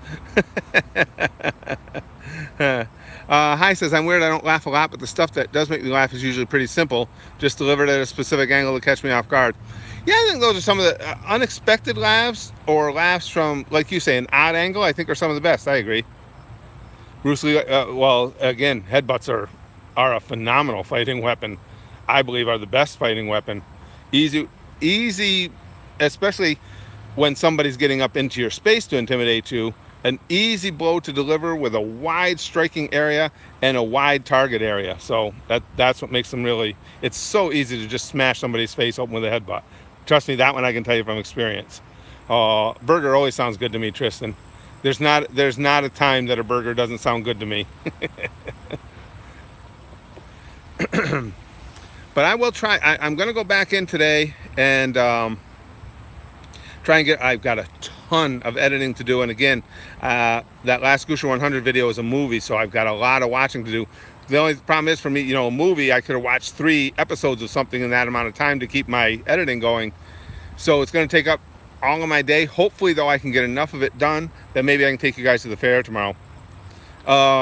[SPEAKER 1] Hi says, I'm weird, I don't laugh a lot, but the stuff that does make me laugh is usually pretty simple, just delivered at a specific angle to catch me off guard. Yeah, I think those are some of the unexpected laughs, or laughs from, like you say, an odd angle, I think are some of the best. I agree. Bruce Lee, well, again, headbutts are a phenomenal fighting weapon. I believe are the best fighting weapon. Easy, especially when somebody's getting up into your space to intimidate you. An easy blow to deliver with a wide striking area and a wide target area. So that's what makes them really, it's so easy to just smash somebody's face open with a headbutt. Trust me, that one I can tell you from experience. Burger always sounds good to me, Tristan. There's not a time that a burger doesn't sound good to me. But I will try. I'm going to go back in today and try and get. I've got a ton of editing to do, and again, that last Gusher 100 video is a movie, so I've got a lot of watching to do. The only problem is for me, a movie, I could have watched 3 episodes of something in that amount of time to keep my editing going. So it's going to take up all of my day. Hopefully, though, I can get enough of it done that maybe I can take you guys to the fair tomorrow.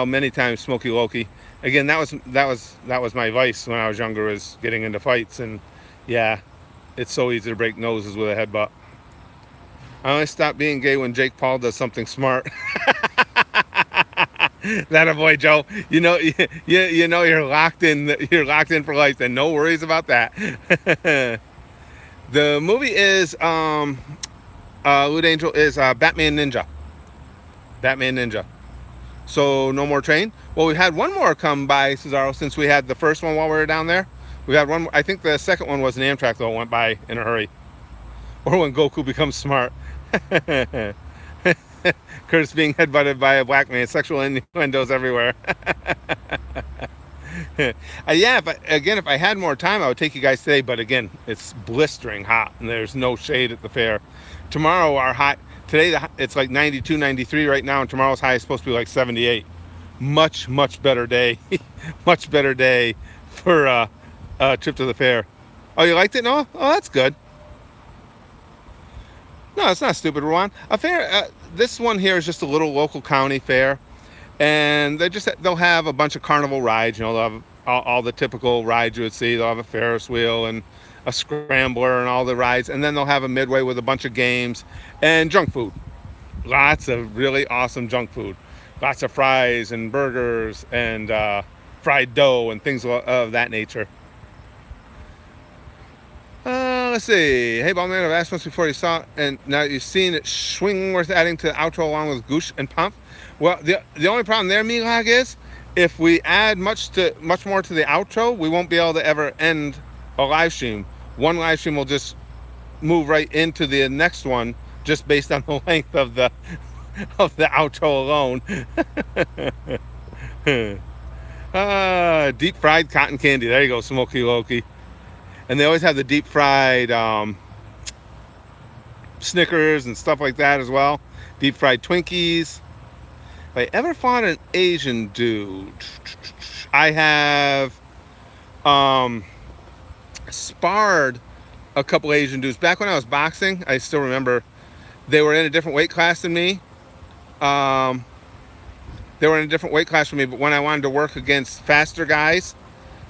[SPEAKER 1] Many times, Smoky Loki. Again, that was my vice when I was younger, was getting into fights, and yeah, it's so easy to break noses with a headbutt. I only stop being gay when Jake Paul does something smart. That a boy, Joe. You know you're locked in. You're locked in for life, and no worries about that. The movie is Lewd Angel is Batman Ninja. Batman Ninja. So no more train. Well, we had one more come by, Cesaro, since we had the first one while we were down there. We had one. I think the second one was an Amtrak, though. It went by in a hurry. Or when Goku becomes smart. Curtis being headbutted by a black man. Sexual innuendos everywhere. Yeah, if I had more time, I would take you guys today. But again, it's blistering hot, and there's no shade at the fair. Tomorrow, our high, today it's like 92, 93 right now, and tomorrow's high is supposed to be like 78. Much better day. Much better day for a trip to the fair. Oh, you liked it, Noah? Oh, that's good. No, it's not stupid, Ruan. A fair. This one here is just a little local county fair, and they'll have a bunch of carnival rides. They'll have all the typical rides you would see. They'll have a Ferris wheel and a scrambler and all the rides, and then they'll have a midway with a bunch of games and junk food. Lots of really awesome junk food. Lots of fries and burgers and fried dough and things of that nature. Let's see. Hey, Ballman, I've asked once before you saw it, and now you've seen it swing worth adding to the outro along with Goosh and Pump. Well, the only problem there, Milag, is if we add much more to the outro, we won't be able to ever end a live stream. One live stream will just move right into the next one, just based on the length of the outro alone. Deep fried cotton candy. There you go, Smoky Loki. And they always have the deep fried Snickers and stuff like that as well. Deep fried Twinkies. If I ever fought an Asian dude, I have sparred a couple Asian dudes. Back when I was boxing, I still remember they were in a different weight class than me. They were in a different weight class from me, but when I wanted to work against faster guys,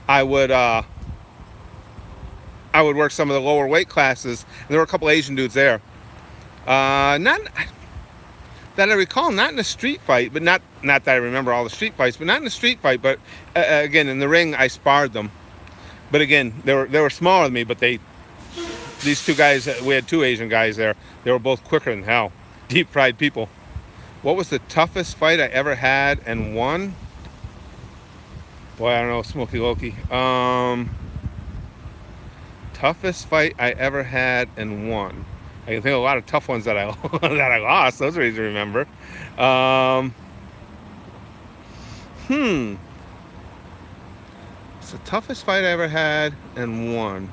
[SPEAKER 1] I would work some of the lower weight classes, and there were a couple Asian dudes there. Not that I recall, not in a street fight, but not that I remember all the street fights, but not in a street fight. But again, in the ring, I sparred them. But again, they were smaller than me. But these two guys, we had 2 Asian guys there. They were both quicker than hell. Deep fried people. What was the toughest fight I ever had and won? Boy, I don't know, Smokey Loki. Toughest fight I ever had and won. I can think of a lot of tough ones that I that I lost. Those are easy to remember. Um, hmm. It's the toughest fight I ever had and won.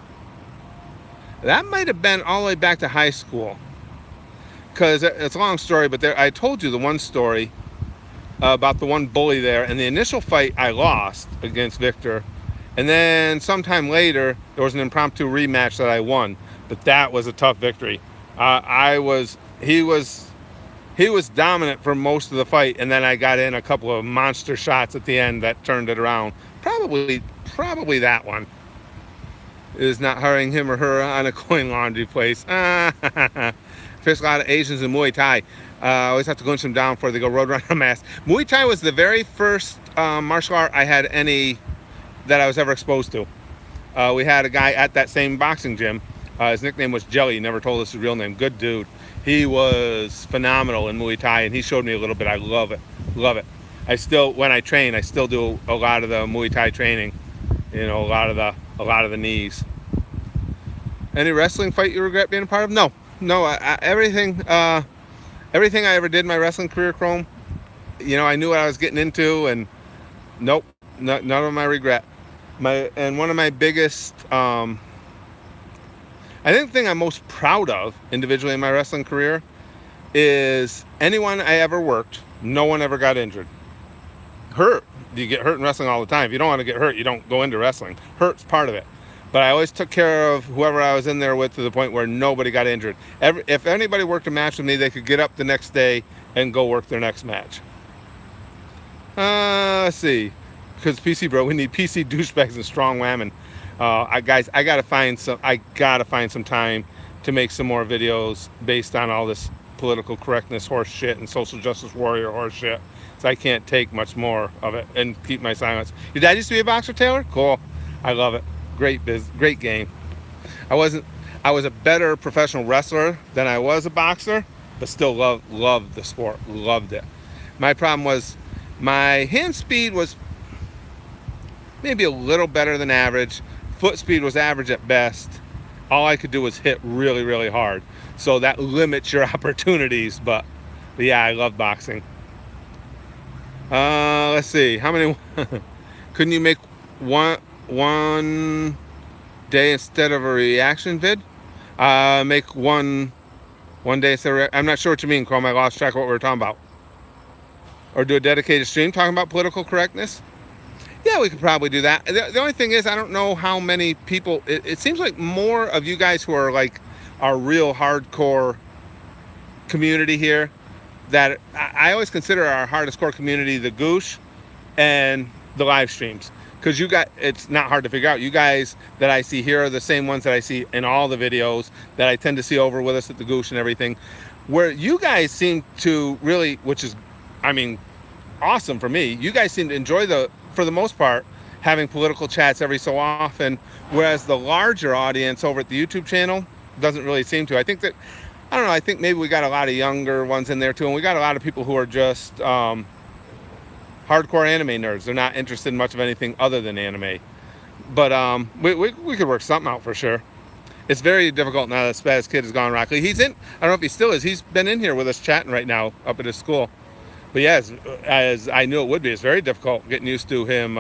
[SPEAKER 1] That might have been all the way back to high school. Because it's a long story, but I told you the one story about the one bully there. And the initial fight I lost against Victor. And then sometime later, there was an impromptu rematch that I won. But that was a tough victory. He was dominant for most of the fight. And then I got in a couple of monster shots at the end that turned it around. Probably that one. Is not hiring him or her on a coin laundry place. Fish a lot of Asians in Muay Thai. I always have to gunch them down before they go roadrunner mask. Muay Thai was the very first martial art I had any that I was ever exposed to. We had a guy at that same boxing gym. His nickname was Jelly. He never told us his real name. Good dude. He was phenomenal in Muay Thai, and he showed me a little bit. I love it. Love it. When I train, I still do a lot of the Muay Thai training. You know, a lot of the knees. Any wrestling fight you regret being a part of? No. Everything I ever did in my wrestling career, Chrome, you know, I knew what I was getting into, and nope, none of them I regret. One of my biggest, I think the thing I'm most proud of individually in my wrestling career is anyone I ever worked, no one ever got injured. Hurt. You get hurt in wrestling all the time. If you don't want to get hurt, you don't go into wrestling. Hurt's part of it. But I always took care of whoever I was in there with to the point where nobody got injured. If anybody worked a match with me, they could get up the next day and go work their next match. Let's see. Because PC bro, we need PC douchebags and strong women. I gotta find some time to make some more videos based on all this political correctness horse shit and social justice warrior horse shit. So I can't take much more of it and keep my silence. Your dad used to be a boxer, Taylor? Cool. I love it. Great game. I was a better professional wrestler than I was a boxer, but still loved the sport. Loved it. My problem was my hand speed was maybe a little better than average. Foot speed was average at best. All I could do was hit really, really hard. So that limits your opportunities. But yeah, I love boxing. Let's see. How many? Couldn't you make one day instead of a reaction vid? Make one day instead of I'm not sure what you mean, Chrome. I lost track of what we were talking about. Or do a dedicated stream talking about political correctness? Yeah, we could probably do that. The only thing is, I don't know how many people. It seems like more of you guys who are like our real hardcore community here. That I always consider our hardest core community the Goosh and the live streams. Because it's not hard to figure out. You guys that I see here are the same ones that I see in all the videos that I tend to see over with us at the Goosh and everything. Where you guys seem to really, which is, I mean, awesome for me. You guys seem to enjoy for the most part, having political chats every so often. Whereas the larger audience over at the YouTube channel doesn't really seem to. I think maybe we got a lot of younger ones in there too. And we got a lot of people who are just hardcore anime nerds. They're not interested in much of anything other than anime. But we could work something out for sure. It's very difficult now that Spaz Kid has gone Rock Lee. He's in, I don't know if he still is. He's been in here with us chatting right now up at his school. But yeah, as I knew it would be, it's very difficult getting used to him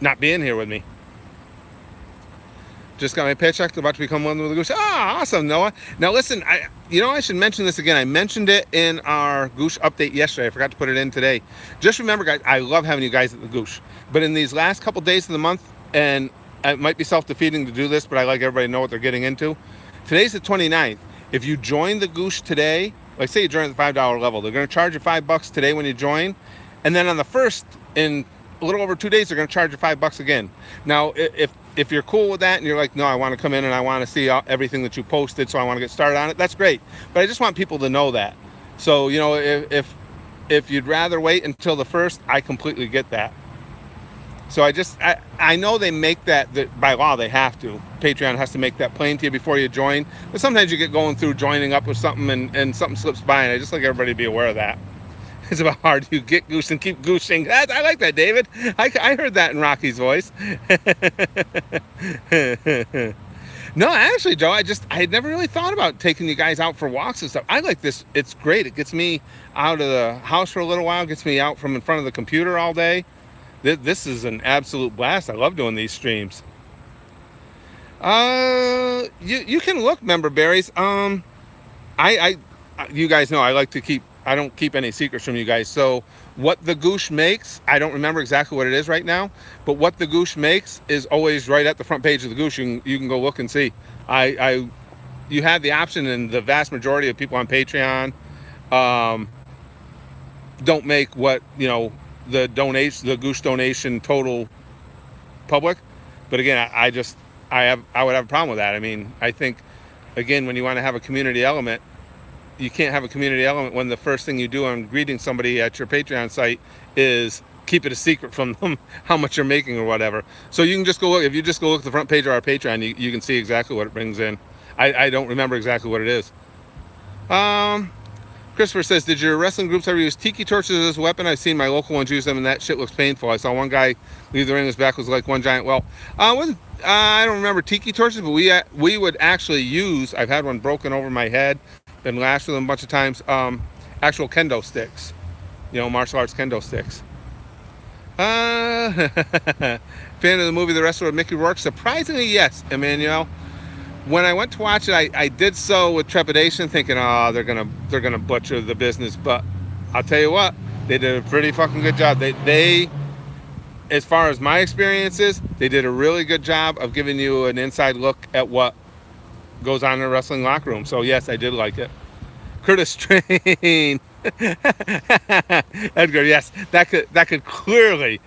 [SPEAKER 1] not being here with me. Just got my paycheck, about to become one with the Goosh. Ah, awesome, Noah. Now listen, I should mention this again. I mentioned it in our Goosh update yesterday. I forgot to put it in today. Just remember, guys, I love having you guys at the Goosh. But in these last couple days of the month, and it might be self-defeating to do this, but I like everybody to know what they're getting into. Today's the 29th. If you join the Goosh today, like say you join at the $5 level, they're going to charge you $5 today when you join. And then on the first, in a little over 2 days, they're going to charge you $5 again. Now, if you're cool with that and you're like, no, I want to come in and I want to see everything that you posted, so I want to get started on it, that's great. But I just want people to know that. So, you know, if you'd rather wait until the first, I completely get that. So I know they make that by law they have to. Patreon has to make that plain to you before you join. But sometimes you get going through joining up with something and something slips by, and I just like everybody to be aware of that. It's about hard to get goose and keep goosing. I like that, David. I heard that in Rocky's voice. No, actually, Joe, I had never really thought about taking you guys out for walks and stuff. I like this. It's great. It gets me out of the house for a little while, gets me out from in front of the computer all day. This is an absolute blast. I love doing these streams. You can look, member berries. I you guys know I don't keep any secrets from you guys. So what the goosh makes, I don't remember exactly what it is right now, but what the goosh makes is always right at the front page of the goosh. You can go look and see. You have the option, and the vast majority of people on Patreon don't make what, the goosh donation total public. But again, I would have a problem with that. I mean, I think, again, when you want to have a community element, you can't have a community element when the first thing you do on greeting somebody at your Patreon site is keep it a secret from them how much you're making or whatever. So you can just go look. If you just go look at the front page of our Patreon, you can see exactly what it brings in. I don't remember exactly what it is. Christopher says, did your wrestling groups ever use tiki torches as a weapon? I've seen my local ones use them, and that shit looks painful. I saw one guy leave the ring, his back was like one giant well. I don't remember tiki torches, but we would actually use, I've had one broken over my head, been lashed with them a bunch of times, actual kendo sticks. Martial arts kendo sticks. Fan of the movie The Wrestler with Mickey Rourke? Surprisingly, yes, Emmanuel. When I went to watch it, I did so with trepidation, thinking, oh, they're gonna butcher the business. But I'll tell you what, they did a pretty fucking good job. They as far as my experiences, they did a really good job of giving you an inside look at what goes on in a wrestling locker room. So yes, I did like it. Curtis Train. Edgar, yes, that could clearly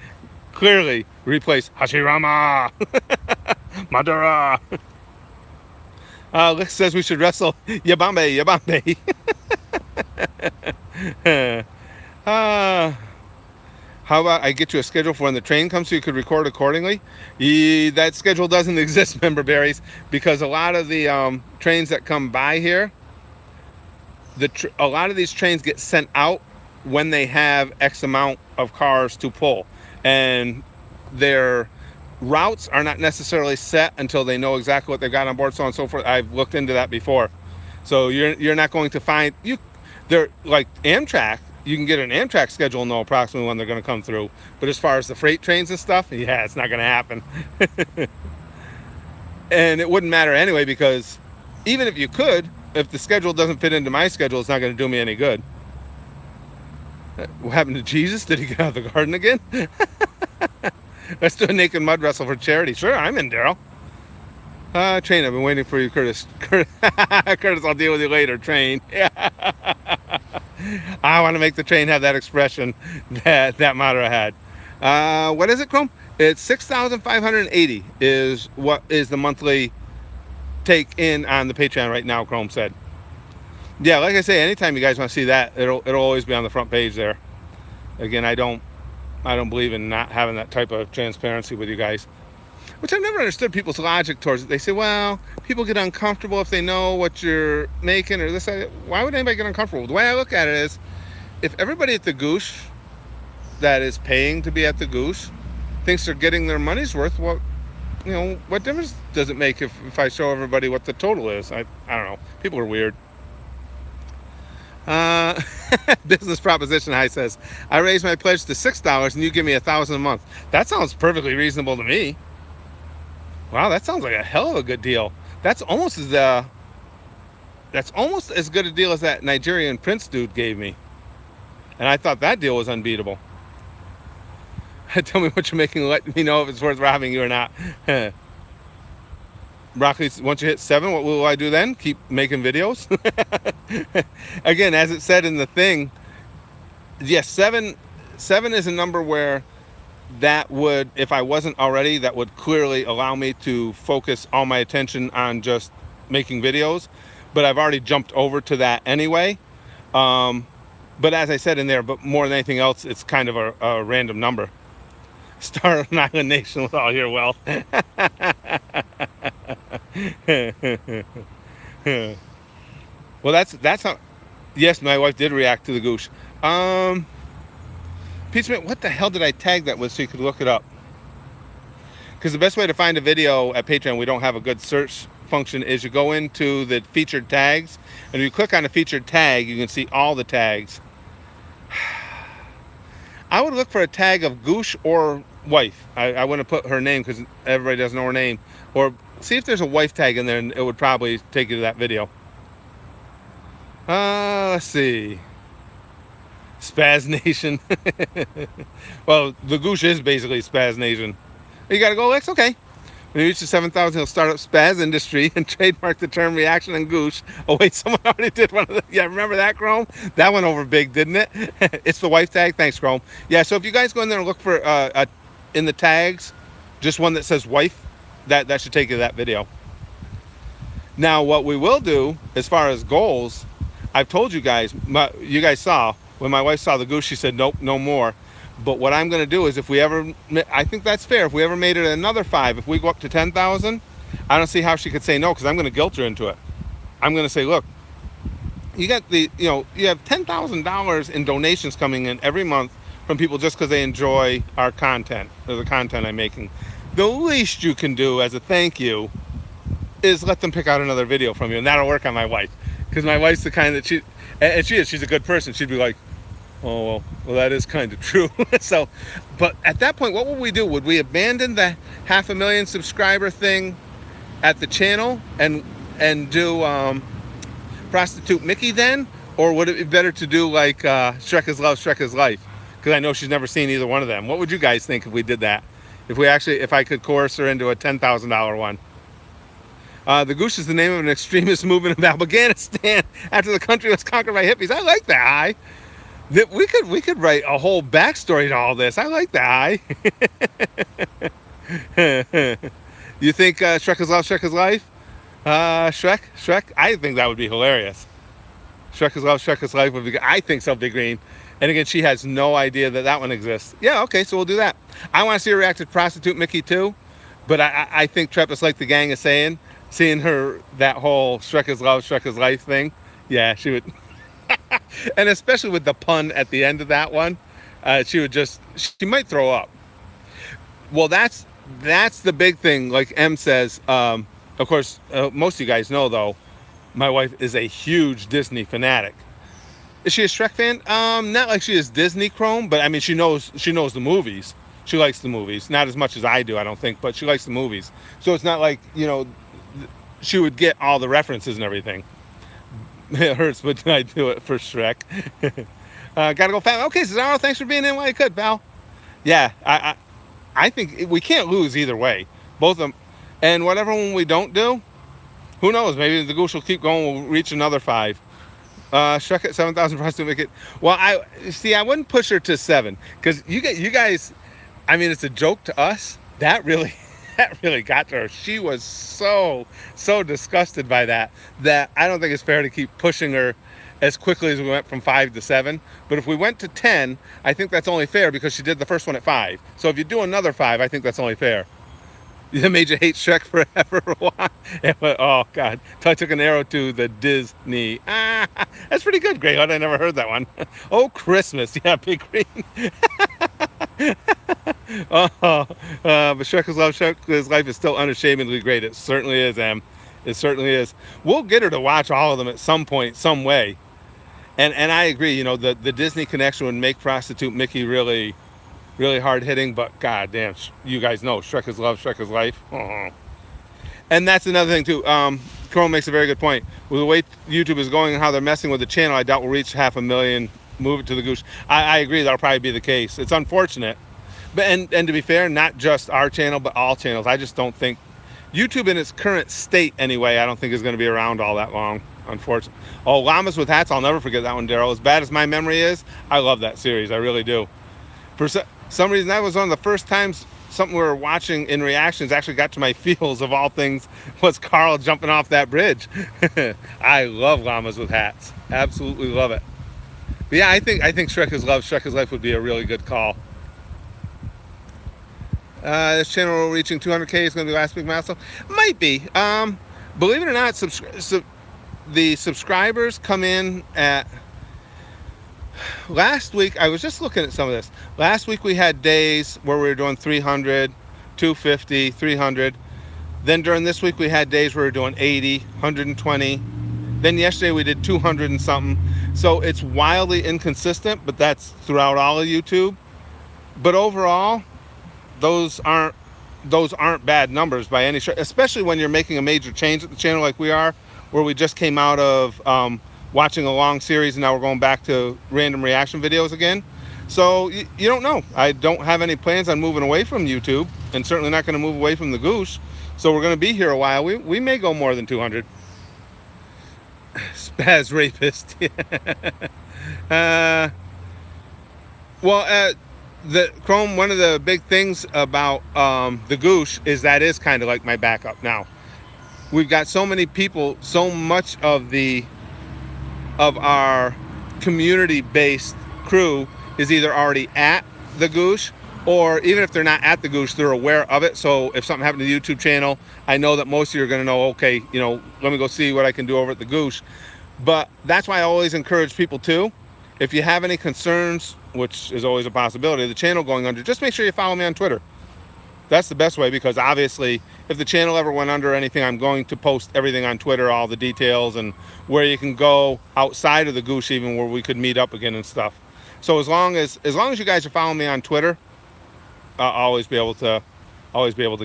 [SPEAKER 1] replace Hashirama. Madara. Lick says we should wrestle Yabambe. How about I get you a schedule for when the train comes so you could record accordingly? That schedule doesn't exist, member berries, because a lot of the trains that come by here, a lot of these trains get sent out when they have X amount of cars to pull, and their routes are not necessarily set until they know exactly what they've got on board, so on and so forth. I've looked into that before, so you're not going to find they're like Amtrak. You can get an Amtrak schedule and know approximately when they're going to come through, but as far as the freight trains and stuff, yeah, it's not going to happen. And it wouldn't matter anyway, because even if you could, if the schedule doesn't fit into my schedule, it's not going to do me any good. What happened to Jesus? Did he get out of the garden again? Let's do a naked mud wrestle for charity. Sure, I'm in, Daryl. Train, I've been waiting for you, Curtis. Curtis, I'll deal with you later, Train. Yeah. I want to make the train have that expression that Madara had. What is it, Chrome? It's 6,580 is what is the monthly take in on the Patreon right now, Chrome said. Yeah, like I say, anytime you guys want to see that, it'll always be on the front page there. Again, I don't believe in not having that type of transparency with you guys, which I've never understood people's logic towards it. They say, well, people get uncomfortable if they know what you're making or this. Why would anybody get uncomfortable? The way I look at it is, if everybody at the Goosh that is paying to be at the Goosh thinks they're getting their money's worth, what difference does it make if I show everybody what the total is? I don't know. People are weird. Business Proposition High says, I raise my pledge to $6 and you give me $1,000 a month. That sounds perfectly reasonable to me. Wow, that sounds like a hell of a good deal. That's almost as good a deal as that Nigerian prince dude gave me. And I thought that deal was unbeatable. Tell me what you're making, let me know if it's worth robbing you or not. Broccoli, once you hit 7, what will I do then? Keep making videos? Again, as it said in the thing, yes, 7 is a number where that would, if I wasn't already, that would clearly allow me to focus all my attention on just making videos. But I've already jumped over to that anyway. But as I said in there, but more than anything else, it's kind of a random number. Start an island nation with all your wealth. Well, that's how. Yes, my wife did react to the goosh. Um, Pizza Man, what the hell did I tag that with so you could look it up? Because the best way to find a video at Patreon, we don't have a good search function, is you go into the featured tags, and if you click on a featured tag, you can see all the tags. I would look for a tag of Goosh or wife. I wouldn't put her name because everybody doesn't know her name. Or see if there's a wife tag in there, and it would probably take you to that video. Let's see. Spaz Nation. Well, the Goosh is basically Spaz Nation. You gotta go, Lex? Okay. When he reaches 7,000, he'll start up Spaz Industry and trademark the term reaction and goosh. Oh, wait, someone already did one of the. Yeah, remember that, Chrome? That went over big, didn't it? It's the wife tag. Thanks, Chrome. Yeah, so if you guys go in there and look for, in the tags, just one that says wife, that should take you to that video. Now, what we will do, as far as goals, I've told you guys, you guys saw, when my wife saw the goose, she said, nope, no more. But what I'm going to do is if we ever, I think that's fair, if we ever made it another 5, if we go up to 10,000, I don't see how she could say no, because I'm going to guilt her into it. I'm going to say, look, you got you have $10,000 in donations coming in every month from people just because they enjoy our content, or the content I'm making. The least you can do as a thank you is let them pick out another video from you, and that'll work on my wife. Because my wife's the kind that she's a good person. She'd be like, oh, well, that is kind of true. So, but at that point, what would we do? Would we abandon the 500,000 subscriber thing at the channel and do Prostitute Mickey then? Or would it be better to do like Shrek is Love, Shrek is Life? Because I know she's never seen either one of them. What would you guys think if we did that? If I could coerce her into a $10,000 one? The Goosh is the name of an extremist movement of Afghanistan after the country was conquered by hippies. I like that. We could write a whole backstory to all this. I like that. You think Shrek is Love, Shrek is Life? Shrek? I think that would be hilarious. Shrek is Love, Shrek is Life would be good. I think so, Big Green. And again, she has no idea that one exists. Yeah, okay, so we'll do that. I want to see her react to Prostitute Mickey too. But I think Treppus, like the gang is saying, seeing her, that whole Shrek is Love, Shrek is Life thing, yeah, she would. And especially with the pun at the end of that one, she might throw up. Well, that's the big thing. Like M says, of course, most of you guys know, though, my wife is a huge Disney fanatic. Is she a Shrek fan? Not like she is Disney Chrome, but I mean, she knows the movies. She likes the movies. Not as much as I do, I don't think, but she likes the movies. So it's not like, she would get all the references and everything. It hurts, but I do it for Shrek. Gotta go, Val. Okay, Cesaro, thanks for being in while you could, Val. Yeah, I think we can't lose either way. Both of them. And whatever one we don't do, who knows? Maybe the Goosh will keep going. We'll reach another 5. Shrek at 7,000 for us to make it. Well, I wouldn't push her to 7 because you guys. I mean, it's a joke to us. That really got to her. She was so disgusted by that I don't think it's fair to keep pushing her as quickly as we went from 5 to 7. But if we went to 10, I think that's only fair because she did the first one at 5. So if you do another 5, I think that's only fair. It made you hate Shrek forever. Oh, God. Till I took an arrow to the Disney. That's pretty good, Greyhound. I never heard that one. Oh, Christmas. Yeah, Big Green. But Shrek is Love, Shrek is Life is still unashamedly great. It certainly is, Em. It certainly is. We'll get her to watch all of them at some point, some way. And I agree, the Disney connection would make Prostitute Mickey really hard hitting, but god damn, you guys know Shrek is Love, Shrek is Life. And that's another thing too. Chrome makes a very good point. With the way YouTube is going and how they're messing with the channel, I doubt we'll reach 500,000. Move it to the Goosh. I agree, that'll probably be the case. It's unfortunate, but and to be fair, not just our channel, but all channels. I just don't think YouTube in its current state, anyway, I don't think is going to be around all that long. Unfortunately. Oh, Llamas with Hats. I'll never forget that one, Daryl. As bad as my memory is, I love that series. I really do. For some reason, that was one of the first times something we were watching in reactions actually got to my feels. Of all things, was Carl jumping off that bridge. I love Llamas with Hats. Absolutely love it. But yeah, I think Shrek is Love, Shrek is Life would be a really good call. This channel reaching 200K is going to be the last big milestone. Might be. Believe it or not, the subscribers come in at... Last week, I was just looking at some of this. Last week we had days where we were doing 300, 250, 300. Then during this week we had days where we were doing 80, 120. Then yesterday we did 200 and something. So it's wildly inconsistent, but that's throughout all of YouTube. But overall, those aren't bad numbers by any stretch, especially when you're making a major change at the channel like we are, where we just came out of watching a long series and now we're going back to random reaction videos again. So you don't know. I don't have any plans on moving away from YouTube, and certainly not going to move away from the goose. So we're going to be here a while. We may go more than 200. Spaz rapist. The Chrome, one of the big things about the Goosh is that is kind of like my backup now. We've got so many people, so much of our community-based crew is either already at the Goosh, or even if they're not at the Goosh, they're aware of it. So if something happened to the YouTube channel, I know that most of you are going to know, okay, let me go see what I can do over at the Goosh. But that's why I always encourage people too, if you have any concerns, which is always a possibility, the channel going under, just make sure you follow me on Twitter. That's the best way, because obviously if the channel ever went under or anything, I'm going to post everything on Twitter, all the details, and where you can go outside of the Goosh, even where we could meet up again and stuff. So as long as you guys are following me on Twitter, I'll always be able to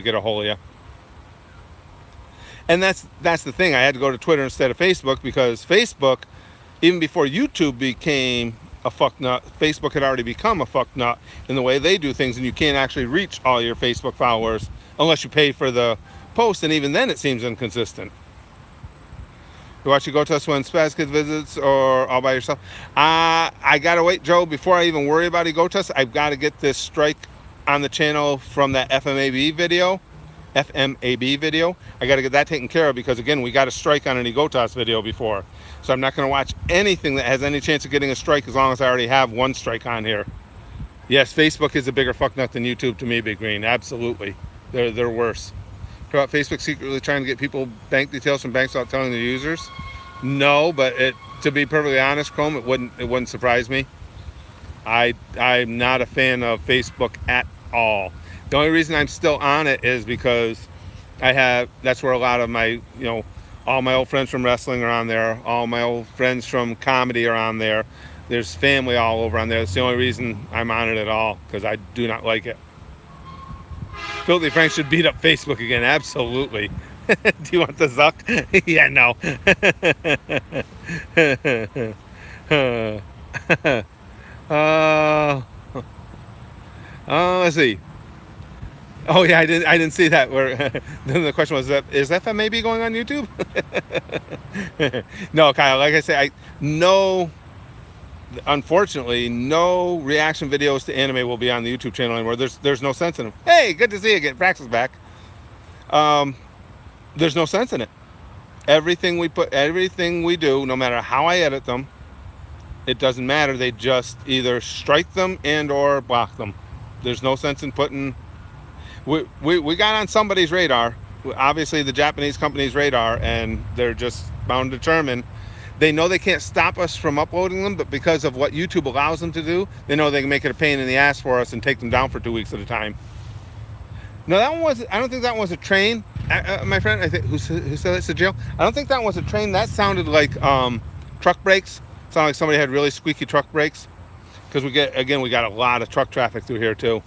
[SPEAKER 1] get a hold of you. And that's the thing. I had to go to Twitter instead of Facebook, because Facebook, even before YouTube became a fucknut, Facebook had already become a fucknut in the way they do things, and you can't actually reach all your Facebook followers unless you pay for the post, and even then it seems inconsistent. You watch you go to us when Spaz Kids visits, or all by yourself? I gotta wait, Joe, before I even worry about Egotas. I've got to get this strike on the channel from that FMAB video. I got to get that taken care of, because again, we got a strike on an Egotas video before. So I'm not going to watch anything that has any chance of getting a strike as long as I already have one strike on here. Yes, Facebook is a bigger fucknut than YouTube to me, Big Green. Absolutely. They're worse. About Facebook secretly trying to get people bank details from banks without telling their users? No, but to be perfectly honest, Chrome, it wouldn't surprise me. I'm not a fan of Facebook at all. The only reason I'm still on it is because that's where a lot of my, all my old friends from wrestling are on there. All my old friends from comedy are on there. There's family all over on there. That's the only reason I'm on it at all, because I do not like it. Filthy Frank should beat up Facebook again. Absolutely. Do you want the Zuck? Yeah, no. Let's see. Oh yeah, I didn't see that. Where then the question was, is FMAB going on YouTube? No, Kyle. Like I say, unfortunately, no reaction videos to anime will be on the YouTube channel anymore. There's no sense in them. Hey, good to see you again. Praxis back. There's no sense in it. Everything we do, no matter how I edit them, it doesn't matter. They just either strike them and or block them. There's no sense in putting. We got on somebody's radar, obviously the Japanese company's radar, and they're just bound and determined. They know they can't stop us from uploading them, but because of what YouTube allows them to do, they know they can make it a pain in the ass for us and take them down for 2 weeks at a time. No, that one was. I don't think that one was a train. My friend, I think, who said it's a jail. I don't think that was a train. That sounded like truck brakes. It sounded like somebody had really squeaky truck brakes. Because we got a lot of truck traffic through here too.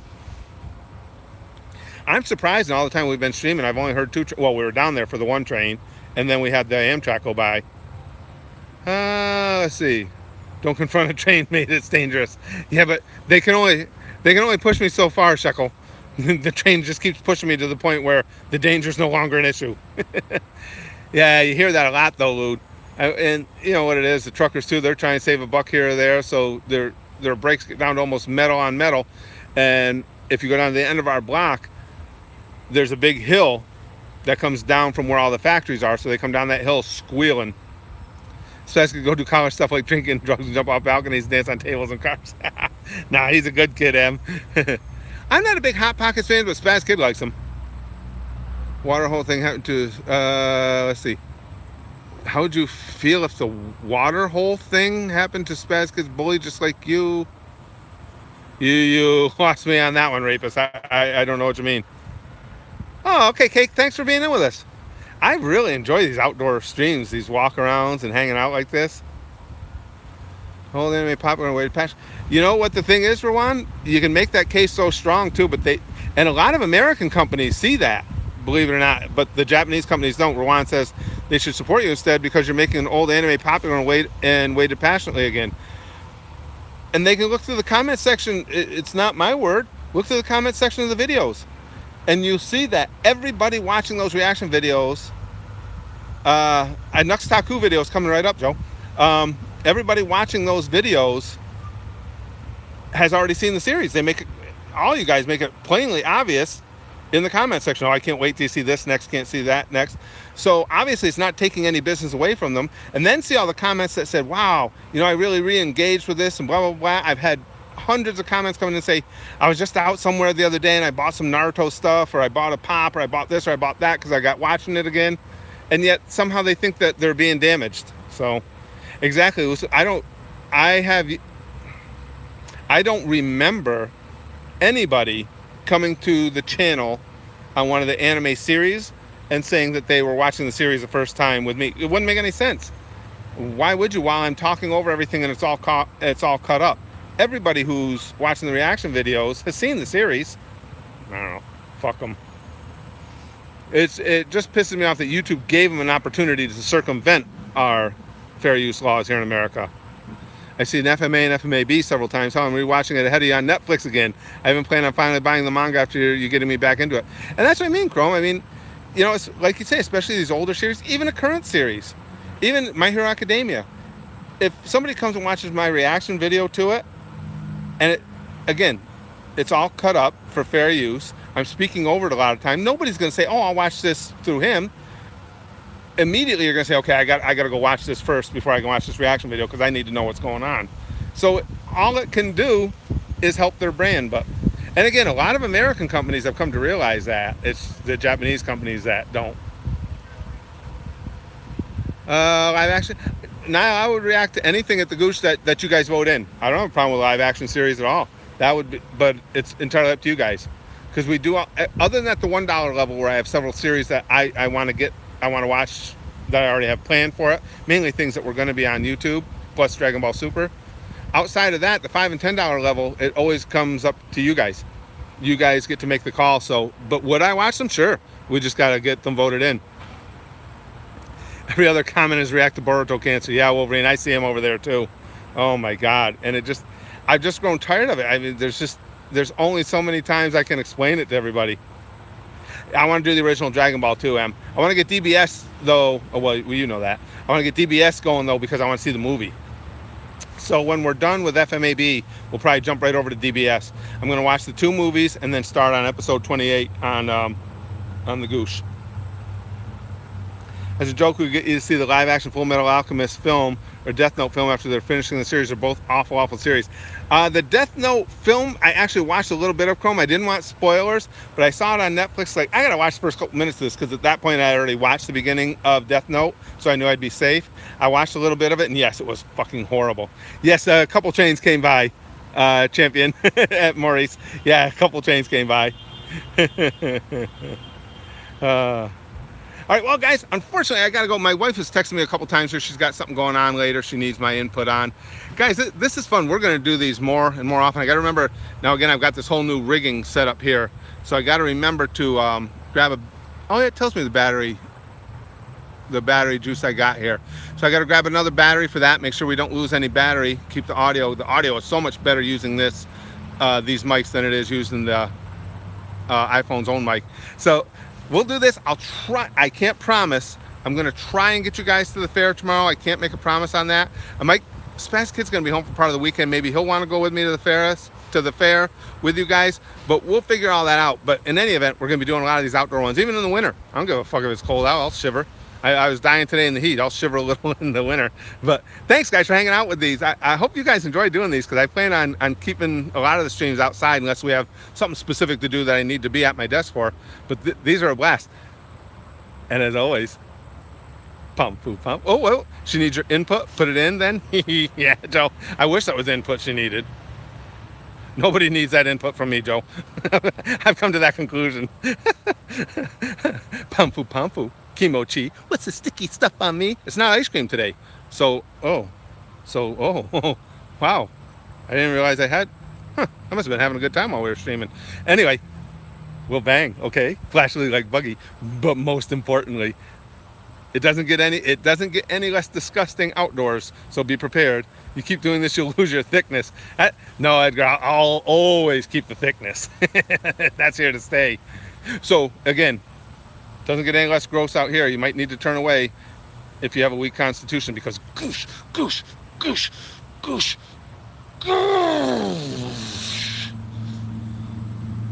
[SPEAKER 1] I'm surprised in all the time we've been streaming, I've only heard two. Well, we were down there for the one train, and then we had the Amtrak go by. Let's see. Don't confront a train, mate. It's dangerous. Yeah, but they can only push me so far, Shekel. The train just keeps pushing me to the point where the danger's no longer an issue. Yeah, you hear that a lot though, Lude. And you know what it is. The truckers too. They're trying to save a buck here or there, so their brakes get down to almost metal on metal. And if you go down to the end of our block, there's a big hill that comes down from where all the factories are, so they come down that hill squealing. Especially go do college stuff like drinking drugs and jump off balconies, dance on tables and cars. Nah, he's a good kid, Em. I'm not a big Hot Pockets fan, but Spaz Kid likes them. Water hole thing happened to, let's see. How would you feel if the water hole thing happened to Spaz Kid's bully just like you? You lost me on that one, Rapist. I don't know what you mean. Oh, okay, Cake. Thanks for being in with us. I really enjoy these outdoor streams, these walk-arounds and hanging out like this. Whole anime popular and weighted passion. You know what the thing is, Rowan? You can make that case so strong too, but and a lot of American companies see that, believe it or not, but the Japanese companies don't. Rowan says they should support you instead because you're making an old anime popular and weighted passionately again. And they can look through the comment section. It's not my word. Look through the comment section of the videos, and you'll see that everybody watching those reaction videos, Nux Taku videos coming right up, Joe. Everybody watching those videos has already seen the series. They make it, all you guys make it plainly obvious in the comment section. Oh, I can't wait to see this next, can't see that next. So obviously it's not taking any business away from them. And then see all the comments that said, wow, I really re-engaged with this and blah, blah, blah. I've had hundreds of comments come in and say, I was just out somewhere the other day and I bought some Naruto stuff, or I bought a pop, or I bought this, or I bought that because I got watching it again. And yet somehow they think that they're being damaged. So exactly. I don't remember anybody coming to the channel on one of the anime series and saying that they were watching the series the first time with me. It wouldn't make any sense. Why would you, while I'm talking over everything and it's all cut up? Everybody who's watching the reaction videos has seen the series. I don't know. Fuck them. It just pisses me off that YouTube gave them an opportunity to circumvent our fair use laws here in America. I've seen FMA and FMAB several times. I'm rewatching it ahead of you on Netflix again. I haven't planned on finally buying the manga after you getting me back into it. And that's what I mean, Chrome. I mean, it's like you say, especially these older series, even a current series, even My Hero Academia. If somebody comes and watches my reaction video to it, and again, it's all cut up for fair use. I'm speaking over it a lot of time. Nobody's going to say, oh, I'll watch this through him. Immediately you're going to say, okay, I got to go watch this first before I can watch this reaction video because I need to know what's going on. So all it can do is help their brand. And again, a lot of American companies have come to realize that. It's the Japanese companies that don't. Live action. Now I would react to anything at the Gooch that you guys vote in. I don't have a problem with live action series at all. That would be, but it's entirely up to you guys. Because we do, other than at the $1 level where I have several series that I want to watch that I already have planned for it, mainly things that were going to be on YouTube, plus Dragon Ball Super. Outside of that, the $5 and $10 level, it always comes up to you guys. You guys get to make the call. So, but would I watch them? Sure. We just got to get them voted in. Every other comment is react to Boruto cancer. Yeah, Wolverine, I see him over there too. Oh my God. And I've just grown tired of it. I mean, there's only so many times I can explain it to everybody. I want to do the original Dragon Ball too, Em. I want to get DBS though. Oh, well, you know that. I want to get DBS going though because I want to see the movie. So when we're done with FMAB, we'll probably jump right over to DBS. I'm going to watch the 2 movies and then start on episode 28 on the Goosh. As a joke, we get you to see the live-action Full Metal Alchemist film or Death Note film after they're finishing the series. They're both awful, awful series. The Death Note film, I actually watched a little bit of, Chrome. I didn't want spoilers, but I saw it on Netflix. Like, I got to watch the first couple minutes of this because at that point I already watched the beginning of Death Note, so I knew I'd be safe. I watched a little bit of it, and yes, it was fucking horrible. Yes, a couple trains came by, champion, at Maurice. Yeah, a couple trains came by. All right, well, guys, unfortunately, I got to go. My wife has texted me a couple times here. She's got something going on later she needs my input on. Guys, this is fun. We're going to do these more and more often. I got to remember, now, again, I've got this whole new rigging set up here. So I got to remember to grab oh, yeah, it tells me the battery juice I got here. So I got to grab another battery for that. Make sure we don't lose any battery. Keep the audio. The audio is so much better using these mics than it is using the iPhone's own mic. So we'll do this. I'll try. I can't promise. I'm going to try and get you guys to the fair tomorrow. I can't make a promise on that. Spaz Kid's going to be home for part of the weekend. Maybe he'll want to go with me to the fair with you guys. But we'll figure all that out. But in any event, we're going to be doing a lot of these outdoor ones, even in the winter. I don't give a fuck if it's cold out. I'll shiver. I was dying today in the heat. I'll shiver a little in the winter. But thanks, guys, for hanging out with these. I hope you guys enjoy doing these, because I plan on keeping a lot of the streams outside unless we have something specific to do that I need to be at my desk for. But these are a blast. And as always, pump, poo, pump. Oh, well, she needs your input. Put it in then. Yeah, Joe. I wish that was input she needed. Nobody needs that input from me, Joe. I've come to that conclusion. Pampu pampu, kimochi. What's the sticky stuff on me? It's not ice cream today. So, oh, wow. I didn't realize I had. I must have been having a good time while we were streaming. Anyway, we'll bang, okay? Flashily like Buggy. But most importantly, it doesn't get any less disgusting outdoors. So be prepared. You keep doing this, you'll lose your thickness. No, Edgar, I'll always keep the thickness. That's here to stay. So again, doesn't get any less gross out here. You might need to turn away if you have a weak constitution, because goosh, goosh, goosh, goosh, goosh.